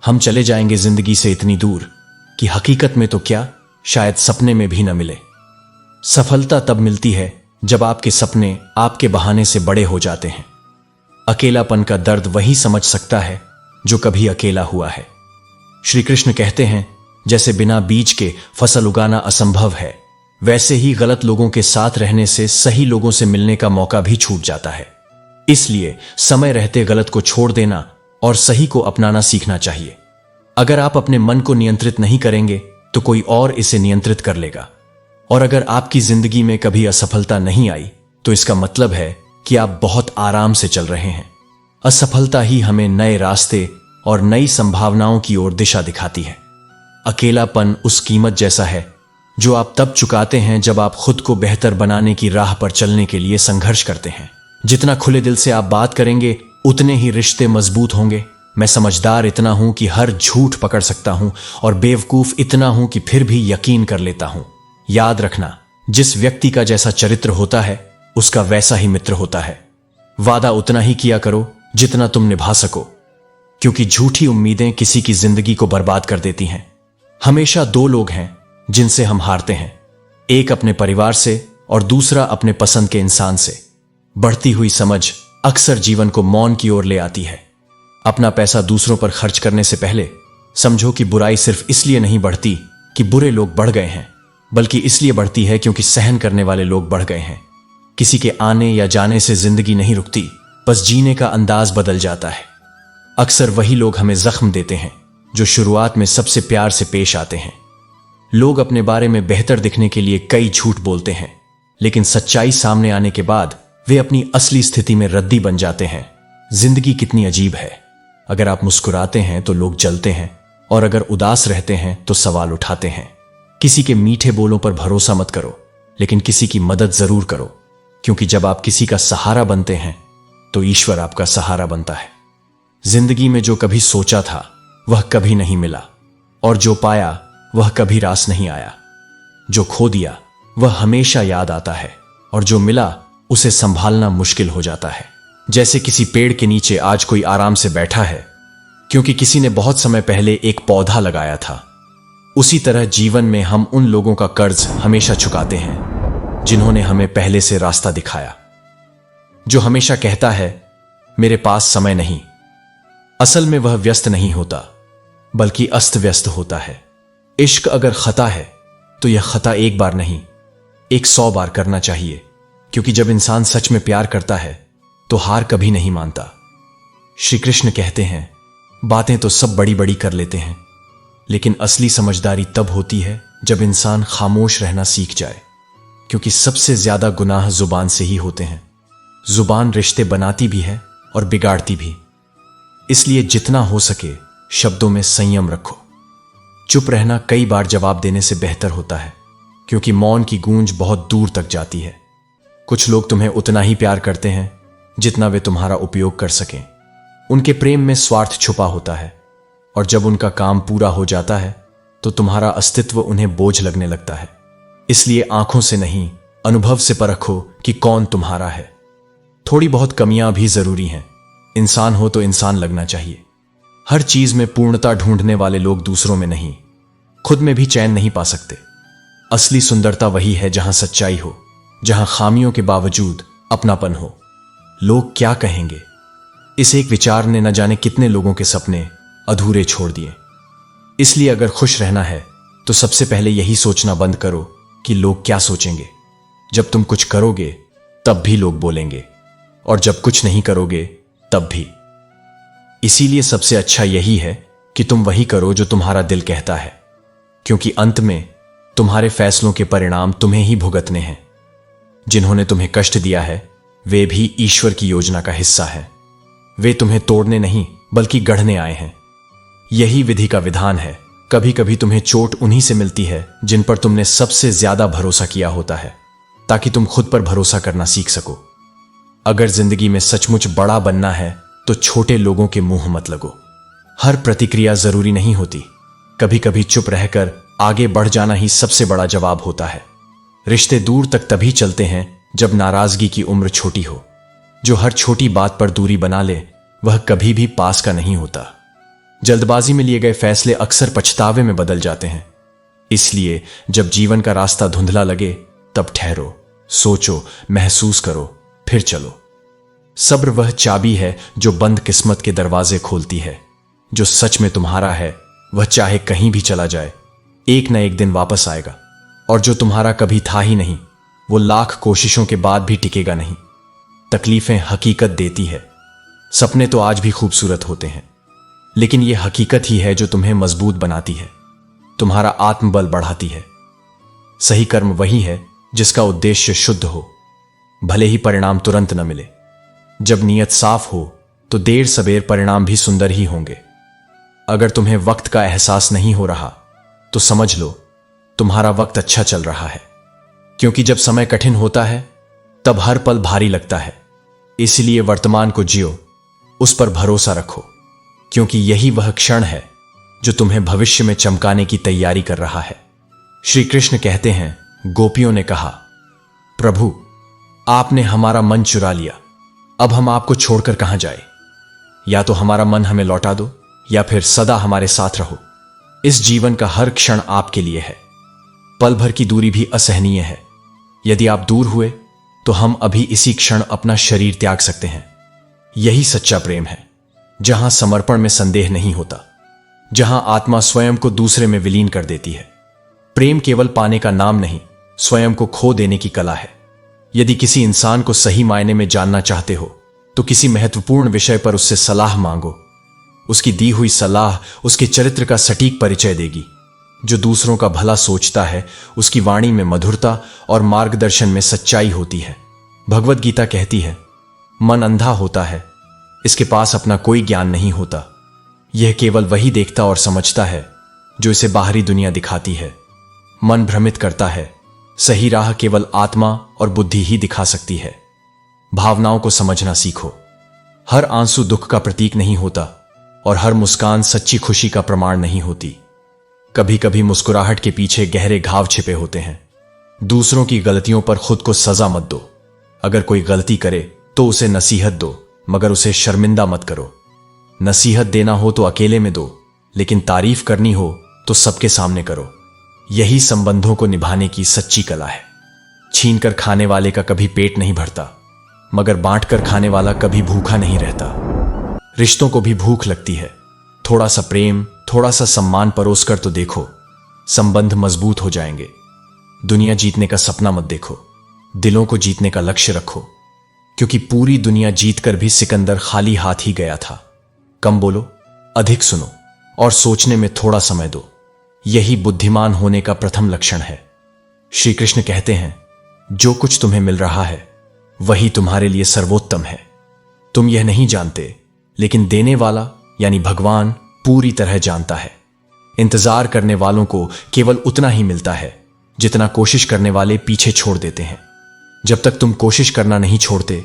हम चले जाएंगे जिंदगी से इतनी दूर कि हकीकत में तो क्या, शायद सपने में भी न मिले। सफलता तब मिलती है जब आपके सपने आपके बहाने से बड़े हो जाते हैं। अकेलापन का दर्द वही समझ सकता है जो कभी अकेला हुआ है। श्री कृष्ण कहते हैं, जैसे बिना बीज के फसल उगाना असंभव है, वैसे ही गलत लोगों के साथ रहने से सही लोगों से मिलने का मौका भी छूट जाता है। इसलिए समय रहते गलत को छोड़ देना और सही को अपनाना सीखना चाहिए। अगर आप अपने मन को नियंत्रित नहीं करेंगे तो कोई और इसे नियंत्रित कर लेगा। और अगर आपकी जिंदगी में कभी असफलता नहीं आई तो इसका मतलब है कि आप बहुत आराम से चल रहे हैं। असफलता ही हमें नए रास्ते और नई संभावनाओं की ओर दिशा दिखाती है। अकेलापन उस कीमत जैसा है जो आप तब चुकाते हैं जब आप खुद को बेहतर बनाने की राह पर चलने के लिए संघर्ष करते हैं। जितना खुले दिल से आप बात करेंगे उतने ही रिश्ते मजबूत होंगे। मैं समझदार इतना हूं कि हर झूठ पकड़ सकता हूं और बेवकूफ इतना हूं कि फिर भी यकीन कर लेता हूं। याद रखना, जिस व्यक्ति का जैसा चरित्र होता है उसका वैसा ही मित्र होता है। वादा उतना ही किया करो जितना तुम निभा सको, क्योंकि झूठी उम्मीदें किसी की जिंदगी को बर्बाद कर देती हैं। हमेशा दो लोग हैं जिनसे हम हारते हैं, एक अपने परिवार से और दूसरा अपने पसंद के इंसान से। बढ़ती हुई समझ अक्सर जीवन को मौन की ओर ले आती है। अपना पैसा दूसरों पर खर्च करने से पहले समझो कि बुराई सिर्फ इसलिए नहीं बढ़ती कि बुरे लोग बढ़ गए हैं, बल्कि इसलिए बढ़ती है क्योंकि सहन करने वाले लोग बढ़ गए हैं। किसी के आने या जाने से जिंदगी नहीं रुकती, बस जीने का अंदाज बदल जाता है। अक्सर वही लोग हमें जख्म देते हैं जो शुरुआत में सबसे प्यार से पेश आते हैं। लोग अपने बारे में बेहतर दिखने के लिए कई झूठ बोलते हैं, लेकिन सच्चाई सामने आने के बाद वे अपनी असली स्थिति में रद्दी बन जाते हैं। जिंदगी कितनी अजीब है। अगर आप मुस्कुराते हैं तो लोग जलते हैं, और अगर उदास रहते हैं तो सवाल उठाते हैं। किसी के मीठे बोलों पर भरोसा मत करो, लेकिन किसी की मदद जरूर करो, क्योंकि जब आप किसी का सहारा बनते हैं तो ईश्वर आपका सहारा बनता है। जिंदगी में जो कभी सोचा था वह कभी नहीं मिला, और जो पाया वह कभी रास नहीं आया। जो खो दिया वह हमेशा याद आता है, और जो मिला उसे संभालना मुश्किल हो जाता है। जैसे किसी पेड़ के नीचे आज कोई आराम से बैठा है क्योंकि किसी ने बहुत समय पहले एक पौधा लगाया था, उसी तरह जीवन में हम उन लोगों का कर्ज हमेशा चुकाते हैं जिन्होंने हमें पहले से रास्ता दिखाया। जो हमेशा कहता है मेरे पास समय नहीं, असल में वह व्यस्त नहीं होता बल्कि अस्त व्यस्त होता है। इश्क अगर खता है तो यह खता एक बार नहीं 100 बार करना चाहिए, क्योंकि जब इंसान सच में प्यार करता है तो हार कभी नहीं मानता। श्री कृष्ण कहते हैं बातें तो सब बड़ी बड़ी कर लेते हैं, लेकिन असली समझदारी तब होती है जब इंसान खामोश रहना सीख जाए, क्योंकि सबसे ज्यादा गुनाह जुबान से ही होते हैं। जुबान रिश्ते बनाती भी है और बिगाड़ती भी। इसलिए जितना हो सके शब्दों में संयम रखो। चुप रहना कई बार जवाब देने से बेहतर होता है, क्योंकि मौन की गूंज बहुत दूर तक जाती है। कुछ लोग तुम्हें उतना ही प्यार करते हैं जितना वे तुम्हारा उपयोग कर सकें। उनके प्रेम में स्वार्थ छुपा होता है, और जब उनका काम पूरा हो जाता है तो तुम्हारा अस्तित्व उन्हें बोझ लगने लगता है। इसलिए आंखों से नहीं, अनुभव से परखो कि कौन तुम्हारा है। थोड़ी बहुत कमियां भी जरूरी हैं। इंसान हो तो इंसान लगना चाहिए। हर चीज में पूर्णता ढूंढने वाले लोग दूसरों में नहीं, खुद में भी चैन नहीं पा सकते। असली सुंदरता वही है जहां सच्चाई हो, जहां खामियों के बावजूद अपनापन हो। लोग क्या कहेंगे, इस एक विचार ने न जाने कितने लोगों के सपने अधूरे छोड़ दिए। इसलिए अगर खुश रहना है तो सबसे पहले यही सोचना बंद करो कि लोग क्या सोचेंगे। जब तुम कुछ करोगे तब भी लोग बोलेंगे, और जब कुछ नहीं करोगे तब भी। इसीलिए सबसे अच्छा यही है कि तुम वही करो जो तुम्हारा दिल कहता है, क्योंकि अंत में तुम्हारे फैसलों के परिणाम तुम्हें ही भुगतने हैं। जिन्होंने तुम्हें कष्ट दिया है वे भी ईश्वर की योजना का हिस्सा है। वे तुम्हें तोड़ने नहीं बल्कि गढ़ने आए हैं। यही विधि का विधान है। कभी कभी तुम्हें चोट उन्हीं से मिलती है जिन पर तुमने सबसे ज्यादा भरोसा किया होता है, ताकि तुम खुद पर भरोसा करना सीख सको। अगर जिंदगी में सचमुच बड़ा बनना है तो छोटे लोगों के मुंह मत लगो। हर प्रतिक्रिया जरूरी नहीं होती। कभी कभी चुप रहकर आगे बढ़ जाना ही सबसे बड़ा जवाब होता है। रिश्ते दूर तक तभी चलते हैं जब नाराजगी की उम्र छोटी हो। जो हर छोटी बात पर दूरी बना ले वह कभी भी पास का नहीं होता। जल्दबाजी में लिए गए फैसले अक्सर पछतावे में बदल जाते हैं। इसलिए जब जीवन का रास्ता धुंधला लगे तब ठहरो, सोचो, महसूस करो, फिर चलो। सब्र वह चाबी है जो बंद किस्मत के दरवाजे खोलती है। जो सच में तुम्हारा है वह चाहे कहीं भी चला जाए, एक न एक दिन वापस आएगा। और जो तुम्हारा कभी था ही नहीं वो लाख कोशिशों के बाद भी टिकेगा नहीं। तकलीफें हकीकत देती है। सपने तो आज भी खूबसूरत होते हैं, लेकिन यह हकीकत ही है जो तुम्हें मजबूत बनाती है, तुम्हारा आत्मबल बढ़ाती है। सही कर्म वही है जिसका उद्देश्य शुद्ध हो, भले ही परिणाम तुरंत न मिले। जब नीयत साफ हो तो देर सबेर परिणाम भी सुंदर ही होंगे। अगर तुम्हें वक्त का एहसास नहीं हो रहा तो समझ लो तुम्हारा वक्त अच्छा चल रहा है, क्योंकि जब समय कठिन होता है तब हर पल भारी लगता है। इसलिए वर्तमान को जियो, उस पर भरोसा रखो, क्योंकि यही वह क्षण है जो तुम्हें भविष्य में चमकाने की तैयारी कर रहा है। श्री कृष्ण कहते हैं, गोपियों ने कहा, प्रभु आपने हमारा मन चुरा लिया, अब हम आपको छोड़कर कहां जाए। या तो हमारा मन हमें लौटा दो या फिर सदा हमारे साथ रहो। इस जीवन का हर क्षण आपके लिए है। पल भर की दूरी भी असहनीय है। यदि आप दूर हुए तो हम अभी इसी क्षण अपना शरीर त्याग सकते हैं। यही सच्चा प्रेम है, जहां समर्पण में संदेह नहीं होता, जहां आत्मा स्वयं को दूसरे में विलीन कर देती है। प्रेम केवल पाने का नाम नहीं, स्वयं को खो देने की कला है। यदि किसी इंसान को सही मायने में जानना चाहते हो तो किसी महत्वपूर्ण विषय पर उससे सलाह मांगो। उसकी दी हुई सलाह उसके चरित्र का सटीक परिचय देगी। जो दूसरों का भला सोचता है उसकी वाणी में मधुरता और मार्गदर्शन में सच्चाई होती है। भगवद गीता कहती है, मन अंधा होता है, इसके पास अपना कोई ज्ञान नहीं होता। यह केवल वही देखता और समझता है जो इसे बाहरी दुनिया दिखाती है। मन भ्रमित करता है, सही राह केवल आत्मा और बुद्धि ही दिखा सकती है। भावनाओं को समझना सीखो। हर आंसू दुख का प्रतीक नहीं होता और हर मुस्कान सच्ची खुशी का प्रमाण नहीं होती। कभी कभी मुस्कुराहट के पीछे गहरे घाव छिपे होते हैं। दूसरों की गलतियों पर खुद को सजा मत दो। अगर कोई गलती करे तो उसे नसीहत दो, मगर उसे शर्मिंदा मत करो। नसीहत देना हो तो अकेले में दो, लेकिन तारीफ करनी हो तो सबके सामने करो। यही संबंधों को निभाने की सच्ची कला है। छीन कर खाने वाले का कभी पेट नहीं भरता, मगर बांट कर खाने वाला कभी भूखा नहीं रहता। रिश्तों को भी भूख लगती है। थोड़ा सा प्रेम, थोड़ा सा सम्मान परोस कर तो देखो, संबंध मजबूत हो जाएंगे। दुनिया जीतने का सपना मत देखो, दिलों को जीतने का लक्ष्य रखो, क्योंकि पूरी दुनिया जीतकर भी सिकंदर खाली हाथ ही गया था। कम बोलो, अधिक सुनो और सोचने में थोड़ा समय दो। यही बुद्धिमान होने का प्रथम लक्षण है। श्री कृष्ण कहते हैं, जो कुछ तुम्हें मिल रहा है वही तुम्हारे लिए सर्वोत्तम है। तुम यह नहीं जानते, लेकिन देने वाला यानी भगवान पूरी तरह जानता है। इंतजार करने वालों को केवल उतना ही मिलता है जितना कोशिश करने वाले पीछे छोड़ देते हैं। जब तक तुम कोशिश करना नहीं छोड़ते,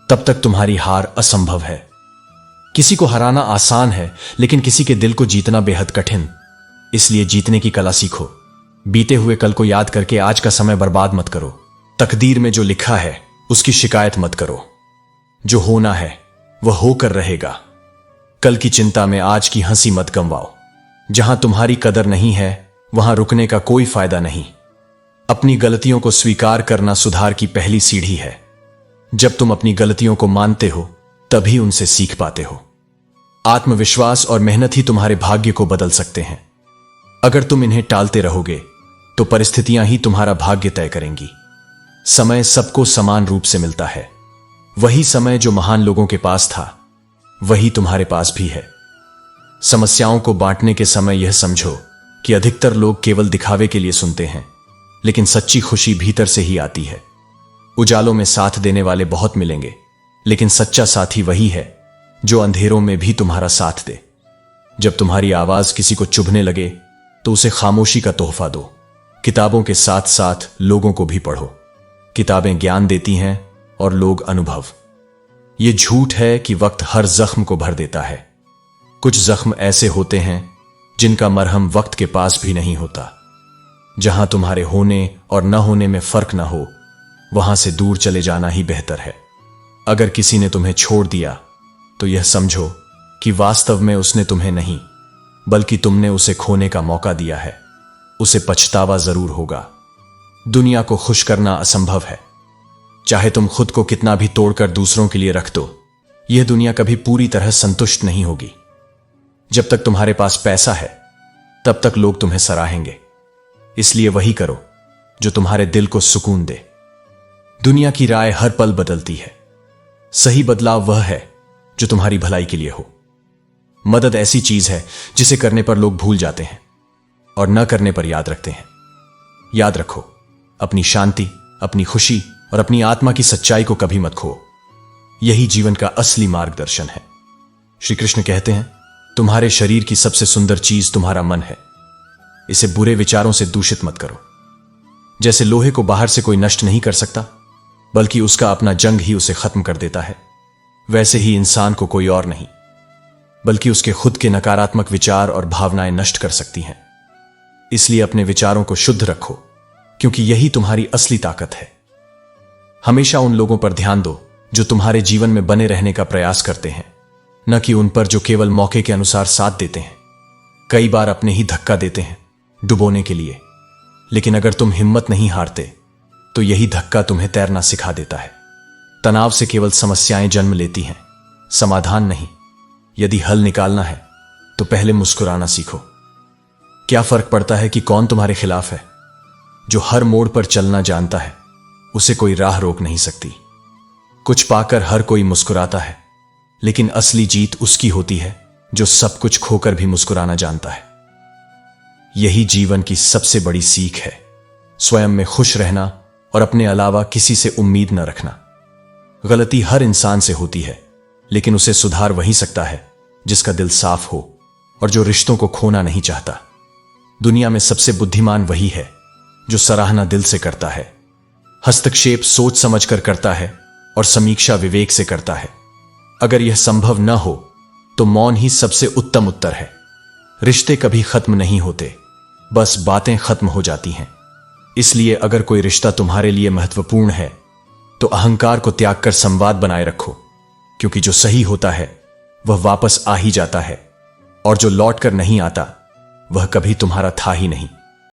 तब तक तुम्हारी हार असंभव है। किसी को हराना आसान है, लेकिन किसी के दिल को जीतना बेहद कठिन। इसलिए जीतने की कला सीखो। बीते हुए कल को याद करके आज का समय बर्बाद मत करो। तकदीर में जो लिखा है उसकी शिकायत मत करो। जो होना है वह होकर रहेगा। कल की चिंता में आज की हंसी मत गंवाओ। जहां तुम्हारी कदर नहीं है वहां रुकने का कोई फायदा नहीं। अपनी गलतियों को स्वीकार करना सुधार की पहली सीढ़ी है। जब तुम अपनी गलतियों को मानते हो तभी उनसे सीख पाते हो। आत्मविश्वास और मेहनत ही तुम्हारे भाग्य को बदल सकते हैं। अगर तुम इन्हें टालते रहोगे तो परिस्थितियां ही तुम्हारा भाग्य तय करेंगी। समय सबको समान रूप से मिलता है। वही समय जो महान लोगों के पास था वही तुम्हारे पास भी है। समस्याओं को बांटने के समय यह समझो कि अधिकतर लोग केवल दिखावे के लिए सुनते हैं, लेकिन सच्ची खुशी भीतर से ही आती है। उजालों में साथ देने वाले बहुत मिलेंगे, लेकिन सच्चा साथी वही है जो अंधेरों में भी तुम्हारा साथ दे। जब तुम्हारी आवाज किसी को चुभने लगे तो उसे खामोशी का तोहफा दो। किताबों के साथ साथ लोगों को भी पढ़ो। किताबें ज्ञान देती हैं और लोग अनुभव। यह झूठ है कि वक्त हर जख्म को भर देता है। कुछ जख्म ऐसे होते हैं जिनका मरहम वक्त के पास भी नहीं होता। जहां तुम्हारे होने और न होने में फर्क ना हो, वहां से दूर चले जाना ही बेहतर है। अगर किसी ने तुम्हें छोड़ दिया तो यह समझो कि वास्तव में उसने तुम्हें नहीं, बल्कि तुमने उसे खोने का मौका दिया है। उसे पछतावा जरूर होगा। दुनिया को खुश करना असंभव है। चाहे तुम खुद को कितना भी तोड़कर दूसरों के लिए रख दो, यह दुनिया कभी पूरी तरह संतुष्ट नहीं होगी। जब तक तुम्हारे पास पैसा है तब तक लोग तुम्हें सराहेंगे। इसलिए वही करो जो तुम्हारे दिल को सुकून दे। दुनिया की राय हर पल बदलती है। सही बदलाव वह है जो तुम्हारी भलाई के लिए हो। मदद ऐसी चीज है जिसे करने पर लोग भूल जाते हैं और न करने पर याद रखते हैं। याद रखो, अपनी शांति, अपनी खुशी और अपनी आत्मा की सच्चाई को कभी मत खो। यही जीवन का असली मार्गदर्शन है। श्री कृष्ण कहते हैं, तुम्हारे शरीर की सबसे सुंदर चीज तुम्हारा मन है। इसे बुरे विचारों से दूषित मत करो। जैसे लोहे को बाहर से कोई नष्ट नहीं कर सकता, बल्कि उसका अपना जंग ही उसे खत्म कर देता है, वैसे ही इंसान को कोई और नहीं, बल्कि उसके खुद के नकारात्मक विचार और भावनाएं नष्ट कर सकती हैं। इसलिए अपने विचारों को शुद्ध रखो, क्योंकि यही तुम्हारी असली ताकत है। हमेशा उन लोगों पर ध्यान दो जो तुम्हारे जीवन में बने रहने का प्रयास करते हैं, न कि उन पर जो केवल मौके के अनुसार साथ देते हैं। कई बार अपने ही धक्का देते हैं डुबोने के लिए, लेकिन अगर तुम हिम्मत नहीं हारते तो यही धक्का तुम्हें तैरना सिखा देता है। तनाव से केवल समस्याएं जन्म लेती हैं, समाधान नहीं। यदि हल निकालना है तो पहले मुस्कुराना सीखो। क्या फर्क पड़ता है कि कौन तुम्हारे खिलाफ है? जो हर मोड़ पर चलना जानता है उसे कोई राह रोक नहीं सकती। कुछ पाकर हर कोई मुस्कुराता है, लेकिन असली जीत उसकी होती है जो सब कुछ खोकर भी मुस्कुराना जानता है। यही जीवन की सबसे बड़ी सीख है, स्वयं में खुश रहना और अपने अलावा किसी से उम्मीद न रखना। गलती हर इंसान से होती है, लेकिन उसे सुधार वही सकता है जिसका दिल साफ हो और जो रिश्तों को खोना नहीं चाहता। दुनिया में सबसे बुद्धिमान वही है जो सराहना दिल से करता है, हस्तक्षेप सोच समझकर करता है और समीक्षा विवेक से करता है। अगर यह संभव न हो तो मौन ही सबसे उत्तम उत्तर है। रिश्ते कभी खत्म नहीं होते, बस बातें खत्म हो जाती हैं। इसलिए अगर कोई रिश्ता तुम्हारे लिए महत्वपूर्ण है तो अहंकार को त्याग कर संवाद बनाए रखो, क्योंकि जो सही होता है वह वापस आ ही जाता है और जो लौट कर नहीं आता वह कभी तुम्हारा था ही नहीं।